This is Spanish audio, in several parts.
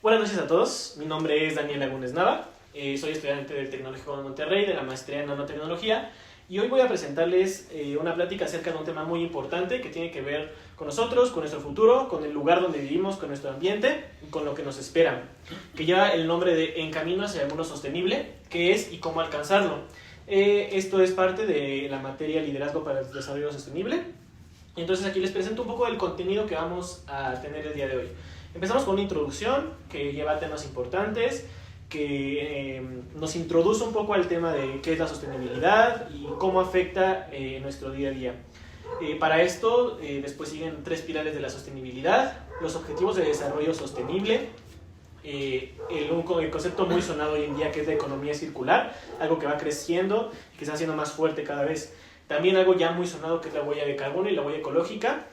Buenas noches a todos, mi nombre es Daniel Lagunes Nava, soy estudiante del Tecnológico de Monterrey de la maestría en nanotecnología y hoy voy a presentarles una plática acerca de un tema muy importante que tiene que ver con nosotros, con nuestro futuro, con el lugar donde vivimos, con nuestro ambiente y con lo que nos espera, que lleva el nombre de En Camino hacia el Mundo Sostenible, qué es y cómo alcanzarlo. Esto es parte de la materia Liderazgo para el Desarrollo Sostenible. Entonces aquí les presento un poco del contenido que vamos a tener el día de hoy. Empezamos con una introducción que lleva temas importantes, que nos introduce un poco al tema de qué es la sostenibilidad y cómo afecta nuestro día a día. Para esto, después siguen 3 pilares de la sostenibilidad, los objetivos de desarrollo sostenible, el concepto muy sonado hoy en día que es la economía circular, algo que va creciendo y que está haciendo más fuerte cada vez. También algo ya muy sonado que es la huella de carbono y la huella ecológica.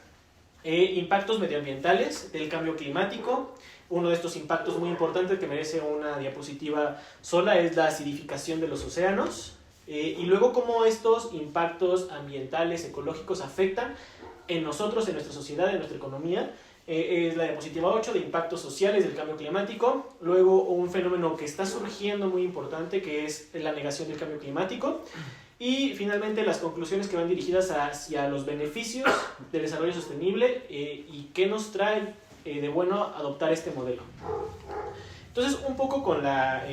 Impactos medioambientales del cambio climático. Uno de estos impactos muy importantes que merece una diapositiva sola es la acidificación de los océanos. Y luego cómo estos impactos ambientales, ecológicos afectan en nosotros, en nuestra sociedad, en nuestra economía. Es la diapositiva 8 de impactos sociales del cambio climático. Luego un fenómeno que está surgiendo muy importante que es la negación del cambio climático. Y finalmente las conclusiones que van dirigidas hacia los beneficios del desarrollo sostenible y qué nos trae de bueno adoptar este modelo. Entonces, un poco con la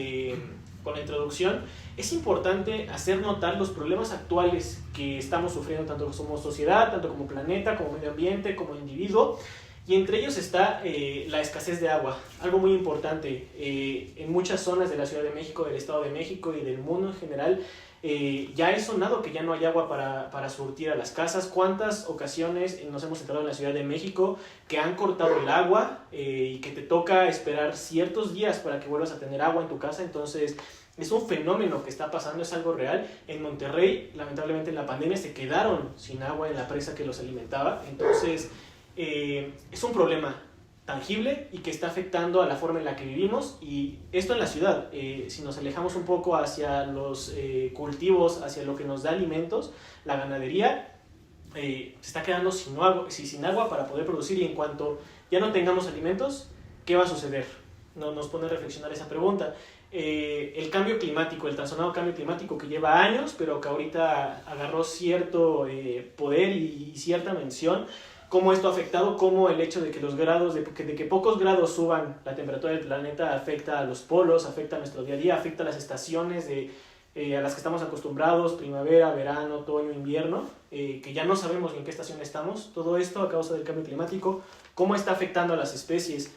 introducción, es importante hacer notar los problemas actuales que estamos sufriendo tanto como sociedad, tanto como planeta, como medio ambiente, como individuo. Y entre ellos está la escasez de agua, algo muy importante. En muchas zonas de la Ciudad de México, del Estado de México y del mundo en general, ya es sonado que ya no hay agua para surtir a las casas. ¿Cuántas ocasiones nos hemos enterado en la Ciudad de México que han cortado el agua y que te toca esperar ciertos días para que vuelvas a tener agua en tu casa? Entonces, es un fenómeno que está pasando, es algo real. En Monterrey, lamentablemente en la pandemia, se quedaron sin agua en la presa que los alimentaba. Entonces, es un problema tangible y que está afectando a la forma en la que vivimos, y esto en la ciudad. Si nos alejamos un poco hacia los cultivos, hacia lo que nos da alimentos, la ganadería se está quedando sin agua para poder producir, y en cuanto ya no tengamos alimentos, ¿qué va a suceder? Nos pone a reflexionar esa pregunta. El cambio climático, el tan sonado cambio climático que lleva años, pero que ahorita agarró cierto poder y cierta mención. Cómo esto ha afectado, cómo el hecho de que los grados, de que pocos grados suban la temperatura del planeta afecta a los polos, afecta a nuestro día a día, afecta a las estaciones a las que estamos acostumbrados, primavera, verano, otoño, invierno, que ya no sabemos en qué estación estamos. Todo esto a causa del cambio climático, cómo está afectando a las especies.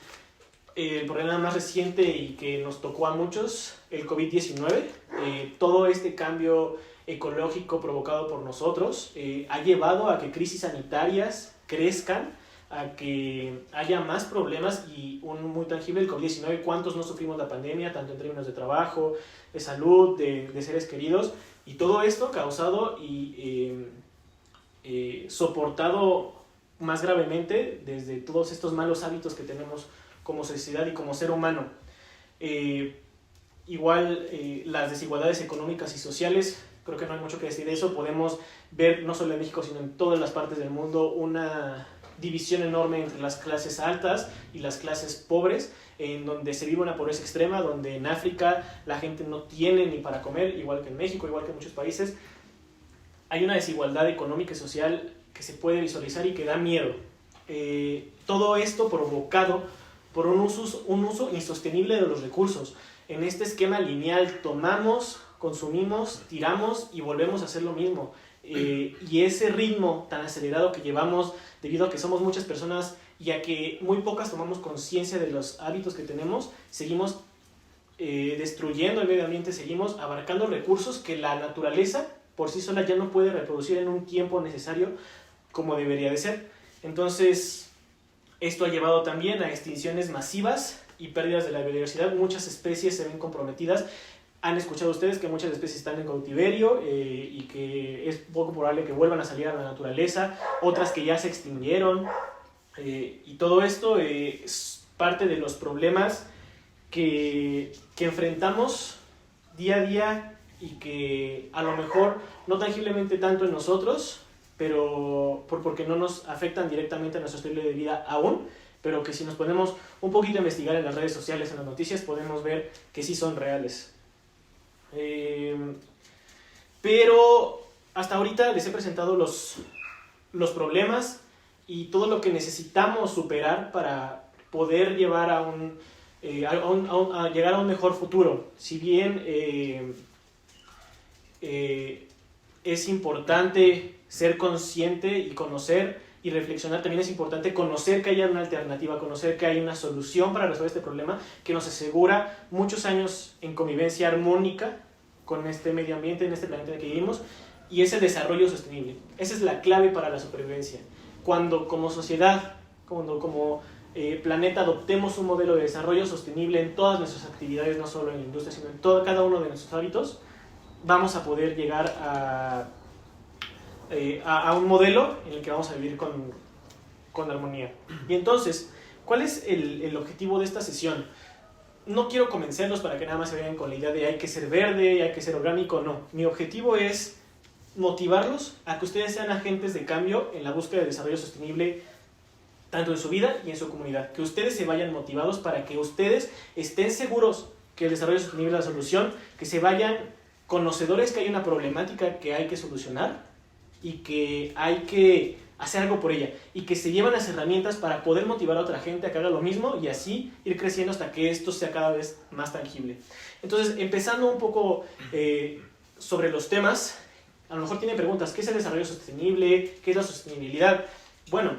El problema más reciente y que nos tocó a muchos, el COVID-19, todo este cambio ecológico provocado por nosotros ha llevado a que crisis sanitarias crezcan, a que haya más problemas, y un muy tangible, el COVID-19, cuántos no sufrimos la pandemia, tanto en términos de trabajo, de salud, de seres queridos, y todo esto causado y soportado más gravemente desde todos estos malos hábitos que tenemos como sociedad y como ser humano. Las desigualdades económicas y sociales, creo que no hay mucho que decir de eso. Podemos ver, no solo en México, sino en todas las partes del mundo, una división enorme entre las clases altas y las clases pobres, en donde se vive una pobreza extrema, donde en África la gente no tiene ni para comer, igual que en México, igual que en muchos países. Hay una desigualdad económica y social que se puede visualizar y que da miedo. Todo esto provocado por un uso insostenible de los recursos. En este esquema lineal tomamos, consumimos, tiramos y volvemos a hacer lo mismo. Y ese ritmo tan acelerado que llevamos, debido a que somos muchas personas y a que muy pocas tomamos conciencia de los hábitos que tenemos, seguimos destruyendo el medio ambiente, seguimos abarcando recursos que la naturaleza por sí sola ya no puede reproducir en un tiempo necesario como debería de ser. Entonces, esto ha llevado también a extinciones masivas y pérdidas de la biodiversidad. Muchas especies se ven comprometidas. Han escuchado ustedes que muchas especies están en cautiverio y que es poco probable que vuelvan a salir a la naturaleza, otras que ya se extinguieron. Y todo esto es parte de los problemas que enfrentamos día a día, y que a lo mejor no tangiblemente tanto en nosotros, pero porque no nos afectan directamente a nuestro estilo de vida aún, pero que si nos ponemos un poquito a investigar en las redes sociales, en las noticias, podemos ver que sí son reales. Pero hasta ahorita les he presentado los problemas y todo lo que necesitamos superar para poder llevar a llegar a un mejor futuro. Si bien es importante ser consciente y conocer y reflexionar, también es importante conocer que haya una alternativa, conocer que hay una solución para resolver este problema que nos asegura muchos años en convivencia armónica con este medio ambiente, en este planeta en el que vivimos, y ese desarrollo sostenible. Esa es la clave para la supervivencia. Cuando como sociedad, como planeta adoptemos un modelo de desarrollo sostenible en todas nuestras actividades, no solo en la industria, sino en cada uno de nuestros hábitos, vamos a poder llegar a un modelo en el que vamos a vivir con armonía. Y entonces, ¿cuál es el objetivo de esta sesión? No quiero convencerlos para que nada más se vayan con la idea de hay que ser verde, hay que ser orgánico, no. Mi objetivo es motivarlos a que ustedes sean agentes de cambio en la búsqueda de desarrollo sostenible tanto en su vida y en su comunidad. Que ustedes se vayan motivados para que ustedes estén seguros que el desarrollo sostenible es la solución, que se vayan conocedores que hay una problemática que hay que solucionar y que hay que hacer algo por ella, y que se llevan las herramientas para poder motivar a otra gente a que haga lo mismo y así ir creciendo hasta que esto sea cada vez más tangible. Entonces, empezando un poco sobre los temas, a lo mejor tienen preguntas: ¿qué es el desarrollo sostenible? ¿Qué es la sostenibilidad? Bueno,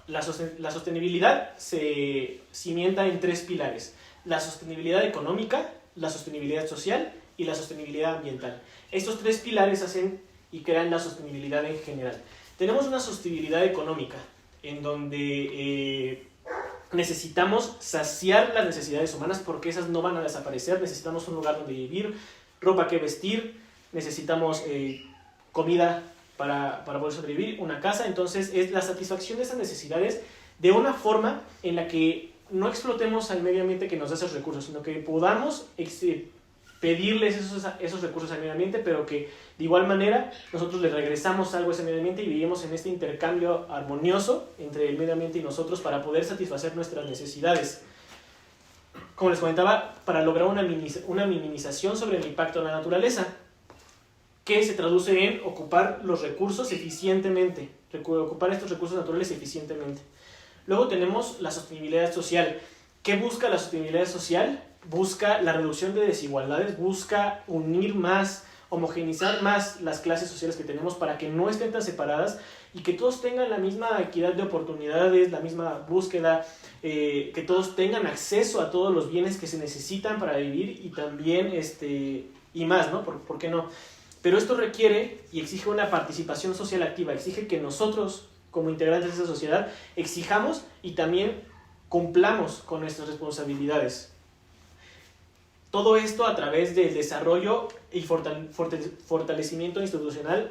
la sostenibilidad se cimienta en 3 pilares: la sostenibilidad económica, la sostenibilidad social y la sostenibilidad ambiental. Estos 3 pilares hacen y crean la sostenibilidad en general. Tenemos una sostenibilidad económica, en donde necesitamos saciar las necesidades humanas, porque esas no van a desaparecer. Necesitamos un lugar donde vivir, ropa que vestir, necesitamos comida para poder sobrevivir, una casa. Entonces es la satisfacción de esas necesidades de una forma en la que no explotemos al medio ambiente que nos da esos recursos, sino que podamos pedirles esos recursos al medio ambiente, pero que de igual manera nosotros le regresamos algo a ese medio ambiente y vivimos en este intercambio armonioso entre el medio ambiente y nosotros para poder satisfacer nuestras necesidades. Como les comentaba, para lograr una minimización sobre el impacto en la naturaleza, que se traduce en ocupar los recursos eficientemente, ocupar estos recursos naturales eficientemente. Luego tenemos la sostenibilidad social. ¿Qué busca la sostenibilidad social? Busca la reducción de desigualdades, busca unir más, homogeneizar más las clases sociales que tenemos para que no estén tan separadas y que todos tengan la misma equidad de oportunidades, la misma búsqueda, que todos tengan acceso a todos los bienes que se necesitan para vivir y también y más, ¿no? ¿Por qué no? Pero esto requiere y exige una participación social activa, exige que nosotros, como integrantes de esa sociedad, exijamos y también cumplamos con nuestras responsabilidades. Todo esto a través del desarrollo y fortalecimiento institucional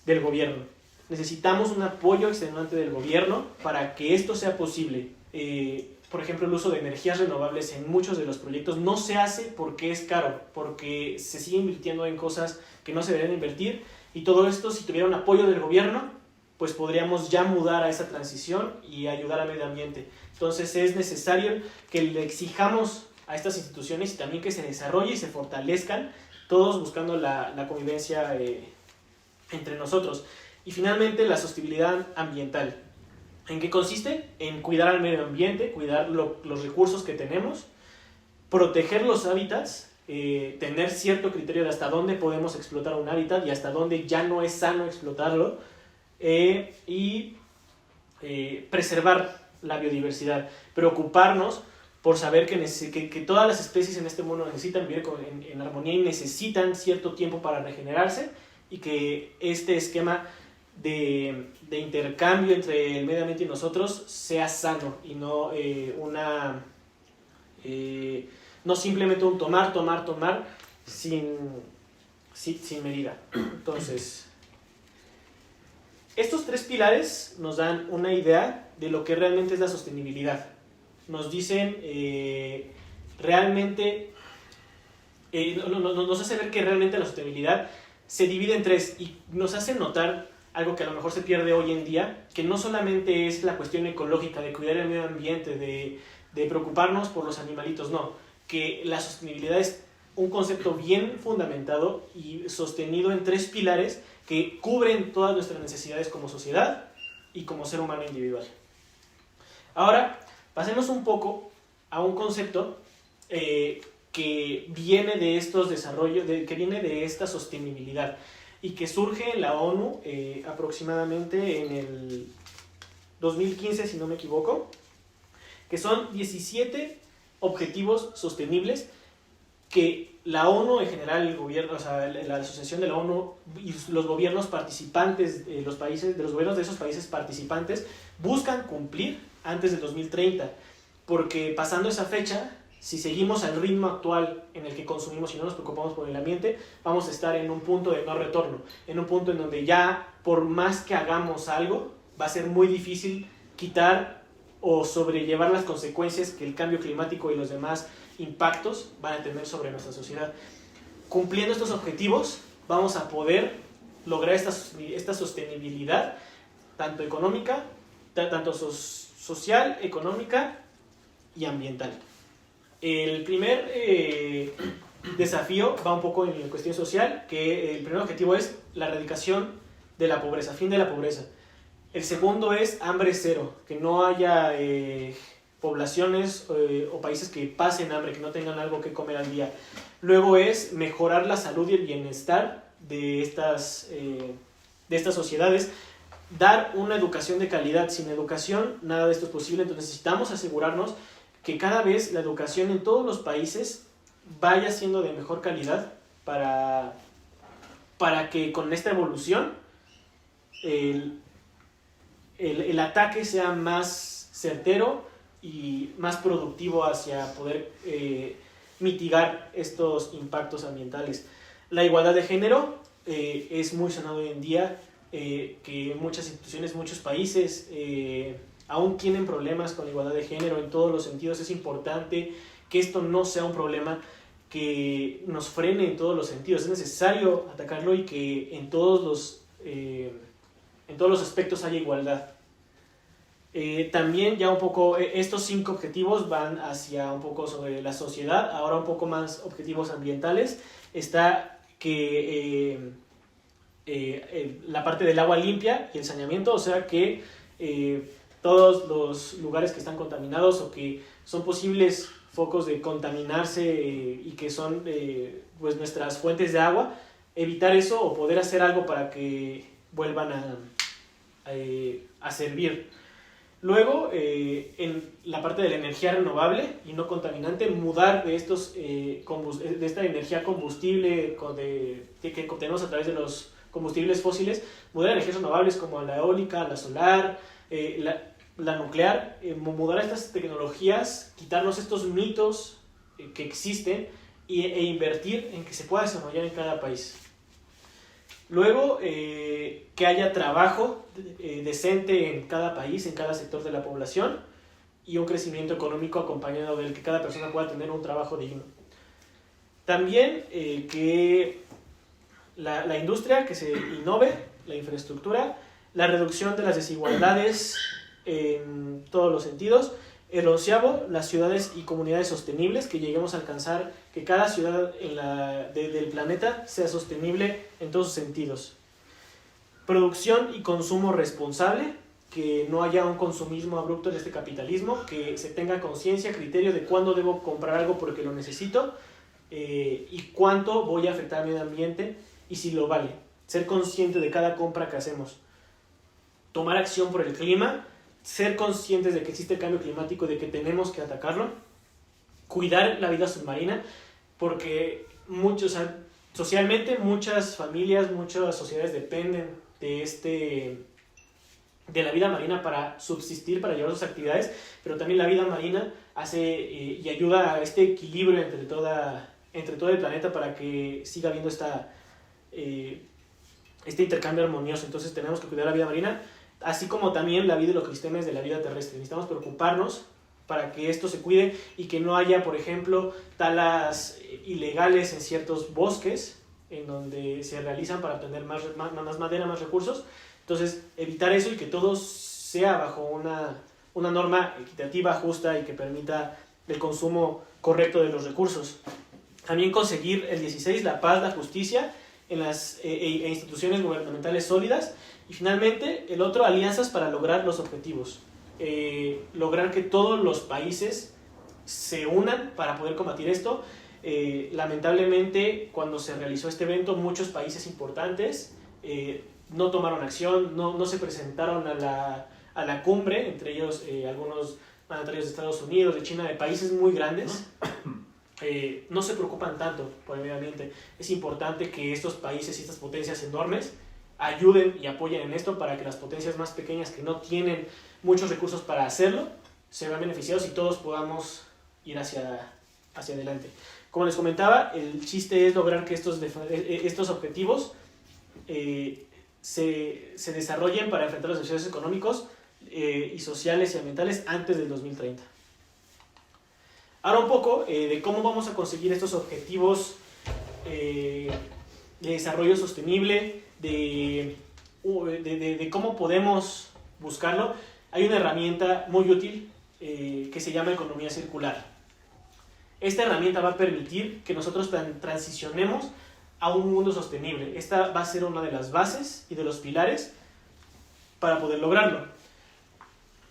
del gobierno. Necesitamos un apoyo extenuante del gobierno para que esto sea posible. Por ejemplo, el uso de energías renovables en muchos de los proyectos no se hace porque es caro, porque se sigue invirtiendo en cosas que no se deberían invertir, y todo esto, si tuviera un apoyo del gobierno, pues podríamos ya mudar a esa transición y ayudar al medio ambiente. Entonces es necesario que le exijamos a estas instituciones y también que se desarrolle y se fortalezcan, todos buscando la convivencia entre nosotros. Y finalmente, la sostenibilidad ambiental. ¿En qué consiste? En cuidar al medio ambiente, cuidar los recursos que tenemos, proteger los hábitats, tener cierto criterio de hasta dónde podemos explotar un hábitat y hasta dónde ya no es sano explotarlo, y preservar la biodiversidad, preocuparnos por saber que todas las especies en este mundo necesitan vivir en armonía y necesitan cierto tiempo para regenerarse, y que este esquema de intercambio entre el medio ambiente y nosotros sea sano y no no simplemente un tomar sin medida. Entonces, estos 3 pilares nos dan una idea de lo que realmente es la sostenibilidad. Nos dicen realmente, nos hace ver que realmente la sostenibilidad se divide en 3, y nos hace notar algo que a lo mejor se pierde hoy en día, que no solamente es la cuestión ecológica, de cuidar el medio ambiente, de preocuparnos por los animalitos, no, que la sostenibilidad es un concepto bien fundamentado y sostenido en 3 pilares que cubren todas nuestras necesidades como sociedad y como ser humano individual. Ahora, pasemos un poco a un concepto que viene de estos desarrollos, que viene de esta sostenibilidad y que surge en la ONU aproximadamente en el 2015, si no me equivoco, que son 17 objetivos sostenibles que la ONU en general, el gobierno, o sea, la asociación de la ONU y los gobiernos participantes de los gobiernos de esos países participantes buscan cumplir antes del 2030, porque pasando esa fecha, si seguimos al ritmo actual en el que consumimos y no nos preocupamos por el ambiente, vamos a estar en un punto de no retorno, en un punto en donde ya por más que hagamos algo, va a ser muy difícil quitar o sobrellevar las consecuencias que el cambio climático y los demás impactos van a tener sobre nuestra sociedad. Cumpliendo estos objetivos, vamos a poder lograr esta sostenibilidad, tanto económica, tanto social, económica y ambiental. El primer desafío va un poco en la cuestión social, que el primer objetivo es la erradicación de la pobreza, fin de la pobreza. El segundo es hambre cero, que no haya poblaciones o países que pasen hambre, que no tengan algo que comer al día. Luego es mejorar la salud y el bienestar de estas sociedades, dar una educación de calidad. Sin educación nada de esto es posible, entonces necesitamos asegurarnos que cada vez la educación en todos los países vaya siendo de mejor calidad para que con esta evolución el ataque sea más certero y más productivo hacia poder mitigar estos impactos ambientales. La igualdad de género es muy sonado hoy en día, que muchas instituciones, muchos países aún tienen problemas con la igualdad de género en todos los sentidos. Es importante que esto no sea un problema que nos frene en todos los sentidos. Es necesario atacarlo y que en todos los aspectos haya igualdad. También ya un poco estos 5 objetivos van hacia un poco sobre la sociedad, ahora un poco más objetivos ambientales. Está que la parte del agua limpia y el saneamiento, o sea que todos los lugares que están contaminados o que son posibles focos de contaminarse y que son pues nuestras fuentes de agua, evitar eso o poder hacer algo para que vuelvan a servir. Luego, en la parte de la energía renovable y no contaminante, mudar de esta energía combustible que obtenemos a través de los combustibles fósiles, mudar a energías renovables como la eólica, la solar, la nuclear, mudar a estas tecnologías, quitarnos estos mitos que existen e invertir en que se pueda desarrollar en cada país. Luego, que haya trabajo decente en cada país, en cada sector de la población, y un crecimiento económico acompañado del que cada persona pueda tener un trabajo digno. También que la industria, que se innove, la infraestructura, la reducción de las desigualdades en todos los sentidos. El 11º, las ciudades y comunidades sostenibles, que lleguemos a alcanzar que cada ciudad del planeta sea sostenible en todos sus sentidos. Producción y consumo responsable, que no haya un consumismo abrupto en este capitalismo, que se tenga conciencia, criterio de cuándo debo comprar algo porque lo necesito y cuánto voy a afectar al medio ambiente y si lo vale. Ser consciente de cada compra que hacemos. Tomar acción por el clima, ser conscientes de que existe el cambio climático y de que tenemos que atacarlo. Cuidar la vida submarina, porque socialmente muchas familias, muchas sociedades dependen de la vida marina para subsistir, para llevar sus actividades, pero también la vida marina hace y ayuda a este equilibrio entre todo el planeta para que siga habiendo este intercambio armonioso. Entonces tenemos que cuidar la vida marina, así como también la vida y los ecosistemas de la vida terrestre. Necesitamos preocuparnos para que esto se cuide y que no haya, por ejemplo, talas ilegales en ciertos bosques en donde se realizan para obtener más madera, más recursos. Entonces, evitar eso y que todo sea bajo una norma equitativa, justa y que permita el consumo correcto de los recursos. También conseguir el 16, la paz, la justicia en las instituciones gubernamentales sólidas. Y finalmente, el otro, alianzas para lograr los objetivos. Lograr que todos los países se unan para poder combatir esto. Lamentablemente, cuando se realizó este evento, muchos países importantes no tomaron acción, no se presentaron a la cumbre, entre ellos algunos mandatarios de Estados Unidos, de China, de países muy grandes. No se preocupan tanto por el medio ambiente. Es importante que estos países y estas potencias enormes ayuden y apoyen en esto para que las potencias más pequeñas que no tienen muchos recursos para hacerlo se vean beneficiados y todos podamos ir hacia adelante. Como les comentaba, el chiste es lograr que estos objetivos se desarrollen para enfrentar los desafíos económicos y sociales y ambientales antes del 2030. Ahora un poco de cómo vamos a conseguir estos objetivos de desarrollo sostenible, de cómo podemos buscarlo. Hay una herramienta muy útil que se llama economía circular. Esta herramienta va a permitir que nosotros transicionemos a un mundo sostenible. Esta va a ser una de las bases y de los pilares para poder lograrlo.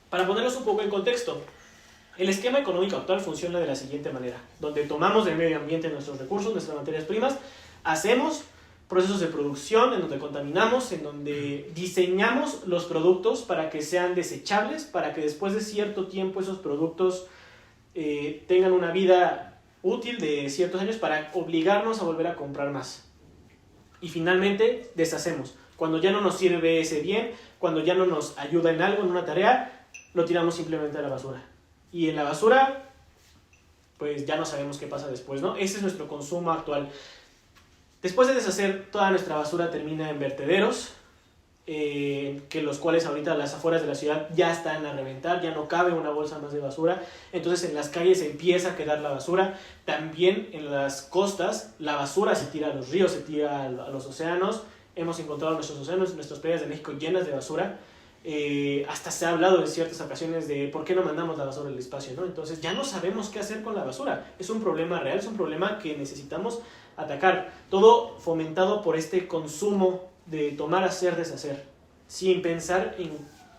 Para ponerlos un poco en contexto, el esquema económico actual funciona de la siguiente manera, donde tomamos del medio ambiente nuestros recursos, nuestras materias primas, hacemos procesos de producción en donde contaminamos, en donde diseñamos los productos para que sean desechables, para que después de cierto tiempo esos productos tengan una vida útil de ciertos años para obligarnos a volver a comprar más. Y finalmente deshacemos. Cuando ya no nos sirve ese bien, cuando ya no nos ayuda en algo, en una tarea, lo tiramos simplemente a la basura. Y en la basura, pues ya no sabemos qué pasa después, ¿no? Ese es nuestro consumo actual. Después de deshacer, toda nuestra basura termina en vertederos, que los cuales ahorita a las afueras de la ciudad ya están a reventar, ya no cabe una bolsa más de basura. Entonces en las calles empieza a quedar la basura. También en las costas la basura se tira a los ríos, se tira a los océanos. Hemos encontrado nuestros océanos, nuestras playas de México llenas de basura. Hasta se ha hablado en ciertas ocasiones de por qué no mandamos la basura al espacio, ¿no? Entonces ya no sabemos qué hacer con la basura. Es un problema real, es un problema que necesitamos atacar. Todo fomentado por este consumo de tomar, hacer, deshacer, sin pensar en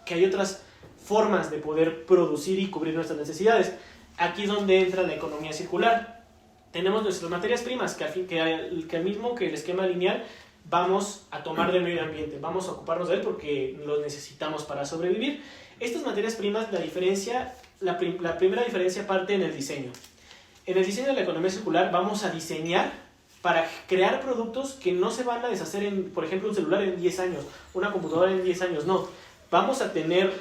que hay otras formas de poder producir y cubrir nuestras necesidades. Aquí es donde entra la economía circular. Tenemos nuestras materias primas que al mismo que el esquema lineal vamos a tomar del medio ambiente, vamos a ocuparnos de él porque lo necesitamos para sobrevivir. Estas materias primas, la primera diferencia parte en el diseño. En el diseño de la economía circular vamos a diseñar para crear productos que no se van a deshacer en, por ejemplo, un celular en 10 años, una computadora en 10 años, no. Vamos a tener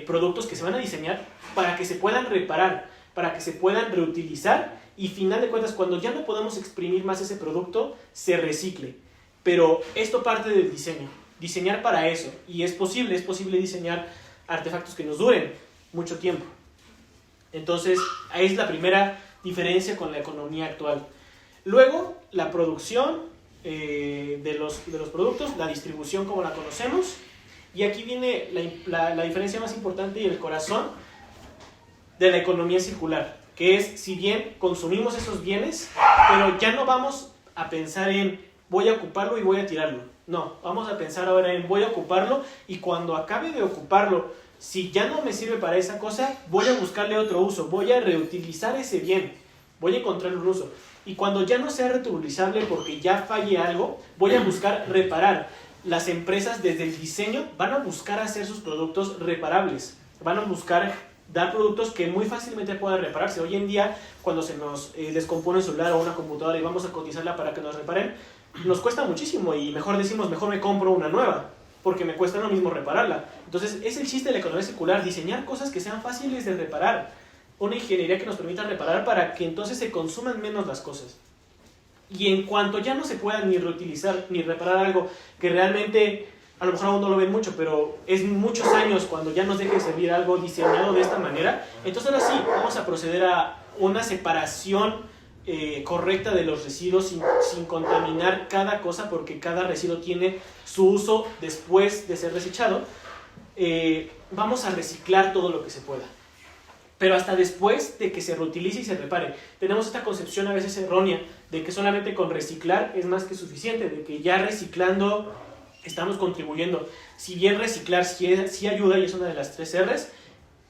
productos que se van a diseñar para que se puedan reparar, para que se puedan reutilizar y, final de cuentas, cuando ya no podamos exprimir más ese producto, se recicle. Pero esto parte del diseño, diseñar para eso. Y es posible diseñar artefactos que nos duren mucho tiempo. Entonces, ahí es la primera diferencia con la economía actual. Luego, la producción de los productos, la distribución como la conocemos. Y aquí viene la diferencia más importante y el corazón de la economía circular, que es, si bien consumimos esos bienes, pero ya no vamos a pensar en voy a ocuparlo y voy a tirarlo. No, vamos a pensar ahora en voy a ocuparlo y cuando acabe de ocuparlo, si ya no me sirve para esa cosa, voy a buscarle otro uso, voy a reutilizar ese bien, voy a encontrar un uso. Y cuando ya no sea reutilizable porque ya falle algo, voy a buscar reparar. Las empresas desde el diseño van a buscar hacer sus productos reparables, van a buscar dar productos que muy fácilmente puedan repararse. Hoy en día, cuando se nos descompone un celular o una computadora y vamos a cotizarla para que nos reparen, nos cuesta muchísimo y mejor me compro una nueva, porque me cuesta lo mismo repararla. Entonces, es el chiste de la economía circular, diseñar cosas que sean fáciles de reparar. Una ingeniería que nos permita reparar para que entonces se consuman menos las cosas. Y en cuanto ya no se pueda ni reutilizar ni reparar algo que realmente a lo mejor aún no lo ven mucho, pero es muchos años cuando ya nos deje de servir algo diseñado de esta manera, entonces ahora sí, vamos a proceder a una separación correcta de los residuos sin contaminar cada cosa, porque cada residuo tiene su uso después de ser desechado. Vamos a reciclar todo lo que se pueda, pero hasta después de que se reutilice y se repare. Tenemos esta concepción a veces errónea de que solamente con reciclar es más que suficiente, de que ya reciclando estamos contribuyendo. Si bien reciclar sí ayuda, y es una de las 3 R's,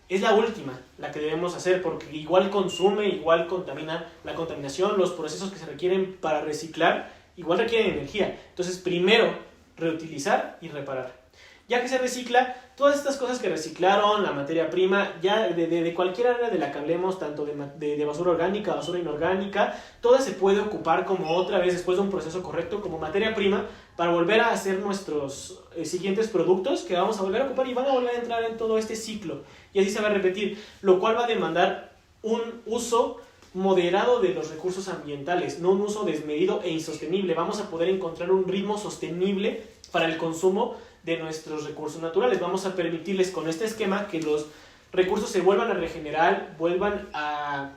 es la última, la que debemos hacer, porque igual consume, igual contamina. La contaminación, los procesos que se requieren para reciclar, igual requieren energía. Entonces, primero, reutilizar y reparar. Ya que se recicla, todas estas cosas que reciclaron, la materia prima, ya de cualquier área de la que hablemos, tanto de basura orgánica, basura inorgánica, toda se puede ocupar como otra vez, después de un proceso correcto, como materia prima, para volver a hacer nuestros siguientes productos que vamos a volver a ocupar y van a volver a entrar en todo este ciclo. Y así se va a repetir, lo cual va a demandar un uso moderado de los recursos ambientales, no un uso desmedido e insostenible. Vamos a poder encontrar un ritmo sostenible para el consumo de nuestros recursos naturales. Vamos a permitirles con este esquema que los recursos se vuelvan a regenerar, vuelvan a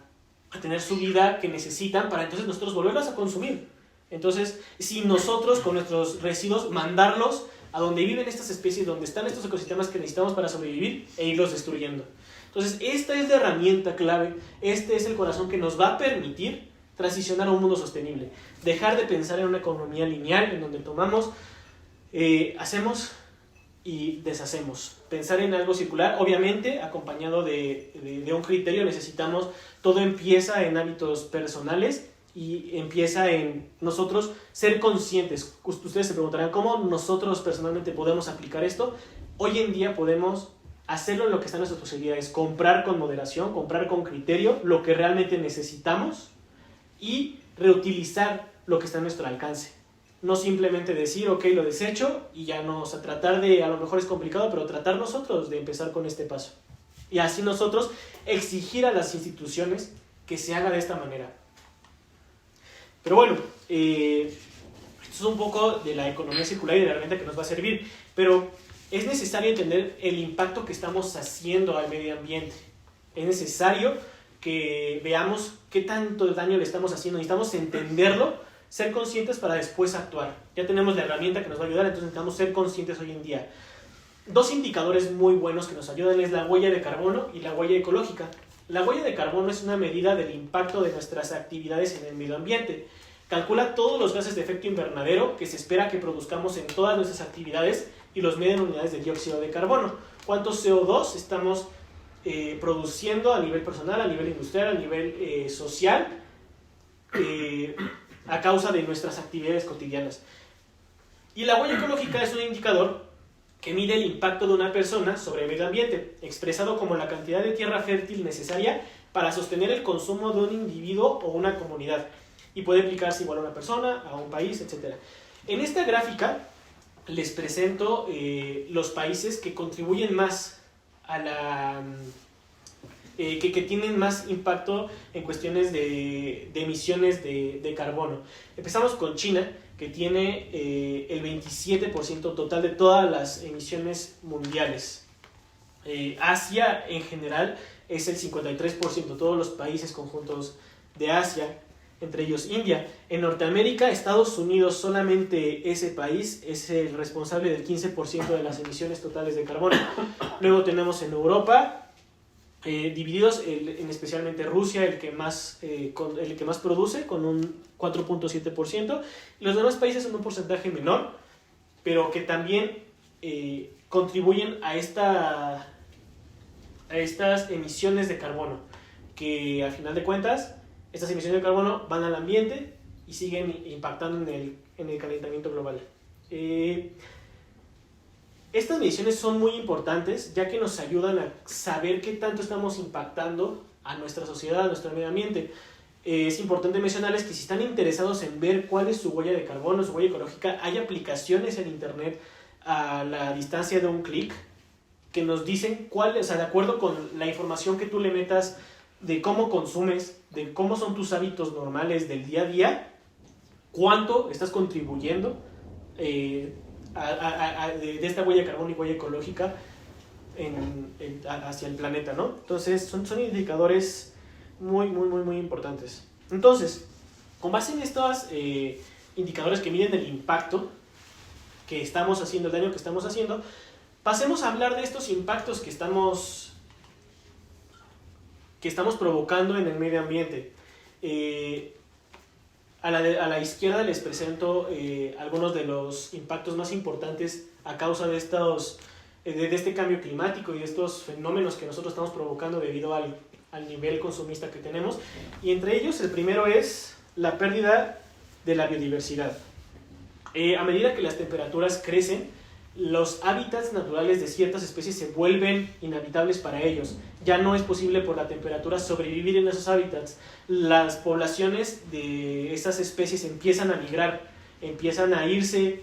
tener su vida que necesitan, para entonces nosotros volverlos a consumir. Entonces, si nosotros con nuestros residuos mandarlos a donde viven estas especies, donde están estos ecosistemas que necesitamos para sobrevivir, e irlos destruyendo. Entonces, esta es la herramienta clave, este es el corazón que nos va a permitir transicionar a un mundo sostenible. Dejar de pensar en una economía lineal, en donde tomamos, hacemos y deshacemos. Pensar en algo circular, obviamente, acompañado de un criterio. Necesitamos, todo empieza en hábitos personales y empieza en nosotros ser conscientes. Ustedes se preguntarán, ¿cómo nosotros personalmente podemos aplicar esto? Hoy en día podemos hacerlo en lo que está en nuestras posibilidades, comprar con moderación, comprar con criterio lo que realmente necesitamos y reutilizar lo que está a nuestro alcance. No simplemente decir, ok, lo desecho y ya no, o sea, tratar de, a lo mejor es complicado, pero tratar nosotros de empezar con este paso. Y así nosotros exigir a las instituciones que se haga de esta manera. Pero bueno, esto es un poco de la economía circular y de la herramienta que nos va a servir, pero es necesario entender el impacto que estamos haciendo al medio ambiente. Es necesario que veamos qué tanto daño le estamos haciendo. Necesitamos entenderlo, ser conscientes para después actuar. Ya tenemos la herramienta que nos va a ayudar, entonces necesitamos ser conscientes hoy en día. 2 indicadores muy buenos que nos ayudan es la huella de carbono y la huella ecológica. La huella de carbono es una medida del impacto de nuestras actividades en el medio ambiente. Calcula todos los gases de efecto invernadero que se espera que produzcamos en todas nuestras actividades y los mide en unidades de dióxido de carbono. ¿Cuánto CO2 estamos produciendo a nivel personal, a nivel industrial, a nivel social, a causa de nuestras actividades cotidianas? Y la huella ecológica es un indicador que mide el impacto de una persona sobre el medio ambiente, expresado como la cantidad de tierra fértil necesaria para sostener el consumo de un individuo o una comunidad, y puede aplicarse igual a una persona, a un país, etc. En esta gráfica les presento los países que contribuyen más a la... que tienen más impacto en cuestiones de emisiones de carbono. Empezamos con China, que tiene el 27% total de todas las emisiones mundiales. Asia en general es el 53%, todos los países conjuntos de Asia, entre ellos India. En Norteamérica, Estados Unidos, solamente ese país es el responsable del 15% de las emisiones totales de carbono. Luego tenemos en Europa, divididos en especialmente Rusia, el que más produce, con un 4.7%. Los demás países son un porcentaje menor, pero que también contribuyen a estas emisiones de carbono, que al final de cuentas, estas emisiones de carbono van al ambiente y siguen impactando en el calentamiento global. Estas mediciones son muy importantes, ya que nos ayudan a saber qué tanto estamos impactando a nuestra sociedad, a nuestro medio ambiente. Es importante mencionarles que si están interesados en ver cuál es su huella de carbono, su huella ecológica, hay aplicaciones en internet a la distancia de un clic que nos dicen cuál, o sea, de acuerdo con la información que tú le metas de cómo consumes, de cómo son tus hábitos normales del día a día, cuánto estás contribuyendo de esta huella de carbono y huella ecológica hacia el planeta, ¿no? Entonces son indicadores muy importantes. Entonces, Con base en estos indicadores que miden el impacto que estamos haciendo, el daño que estamos haciendo, pasemos a hablar de estos impactos que estamos provocando en el medio ambiente. A la izquierda les presento algunos de los impactos más importantes a causa de este cambio climático y de estos fenómenos que nosotros estamos provocando debido al nivel consumista que tenemos. Y entre ellos, el primero es la pérdida de la biodiversidad. A medida que las temperaturas crecen, los hábitats naturales de ciertas especies se vuelven inhabitables para ellos. Ya no es posible por la temperatura sobrevivir en esos hábitats. Las poblaciones de estas especies empiezan a migrar, empiezan a irse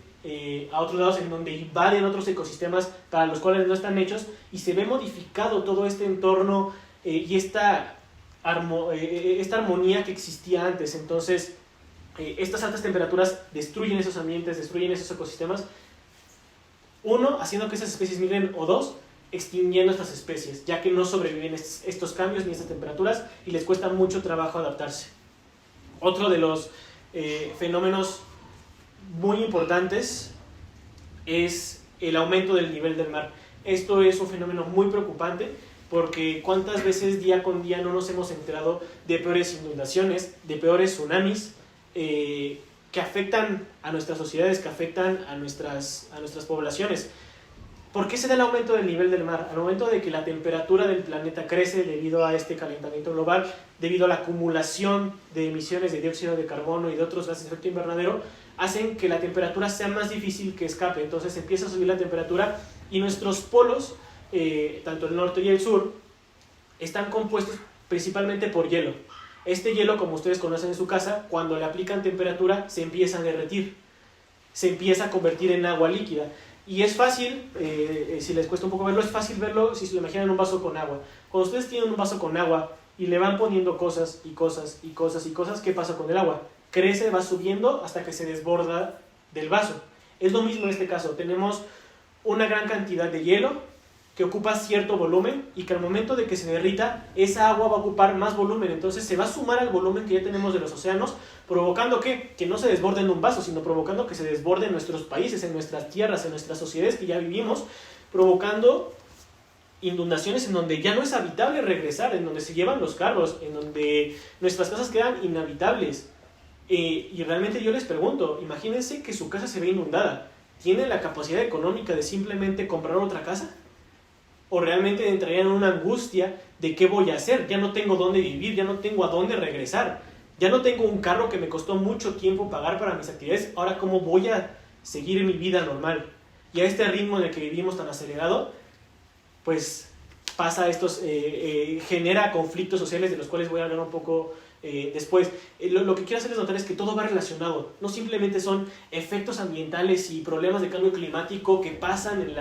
a otros lados en donde invaden otros ecosistemas para los cuales no están hechos, y se ve modificado todo este entorno y esta armonía que existía antes. Entonces, estas altas temperaturas destruyen esos ambientes, destruyen esos ecosistemas. Uno, haciendo que esas especies migren, o dos, extinguiendo estas especies, ya que no sobreviven estos cambios ni estas temperaturas y les cuesta mucho trabajo adaptarse. Otro de los fenómenos muy importantes es el aumento del nivel del mar. Esto es un fenómeno muy preocupante, porque cuántas veces día con día no nos hemos enterado de peores inundaciones, de peores tsunamis, que afectan a nuestras sociedades, que afectan a nuestras poblaciones. ¿Por qué se da el aumento del nivel del mar? Al momento de que la temperatura del planeta crece debido a este calentamiento global, debido a la acumulación de emisiones de dióxido de carbono y de otros gases de efecto invernadero, hacen que la temperatura sea más difícil que escape. Entonces empieza a subir la temperatura y nuestros polos, tanto el norte y el sur, están compuestos principalmente por hielo. Este hielo, como ustedes conocen en su casa, cuando le aplican temperatura se empieza a derretir, se empieza a convertir en agua líquida. Y es fácil, si les cuesta un poco verlo, es fácil verlo si se lo imaginan en un vaso con agua. Cuando ustedes tienen un vaso con agua y le van poniendo cosas y cosas y cosas y cosas, ¿qué pasa con el agua? Crece, va subiendo hasta que se desborda del vaso. Es lo mismo en este caso. Tenemos una gran cantidad de hielo que ocupa cierto volumen y que al momento de que se derrita, esa agua va a ocupar más volumen. Entonces se va a sumar al volumen que ya tenemos de los océanos, provocando que no se desborde en un vaso, sino provocando que se desborde en nuestros países, en nuestras tierras, en nuestras sociedades que ya vivimos, provocando inundaciones en donde ya no es habitable regresar, en donde se llevan los carros, en donde nuestras casas quedan inhabitables. Y realmente yo les pregunto, imagínense que su casa se ve inundada. ¿Tienen la capacidad económica de simplemente comprar otra casa? ¿O realmente entrarían en una angustia de qué voy a hacer? Ya no tengo dónde vivir, ya no tengo a dónde regresar, ya no tengo un carro que me costó mucho tiempo pagar para mis actividades. Ahora, ¿cómo voy a seguir mi vida normal? Y a este ritmo en el que vivimos tan acelerado, pues pasa genera conflictos sociales de los cuales voy a hablar un poco después. Lo que quiero hacerles notar es que todo va relacionado. No simplemente son efectos ambientales y problemas de cambio climático que pasan en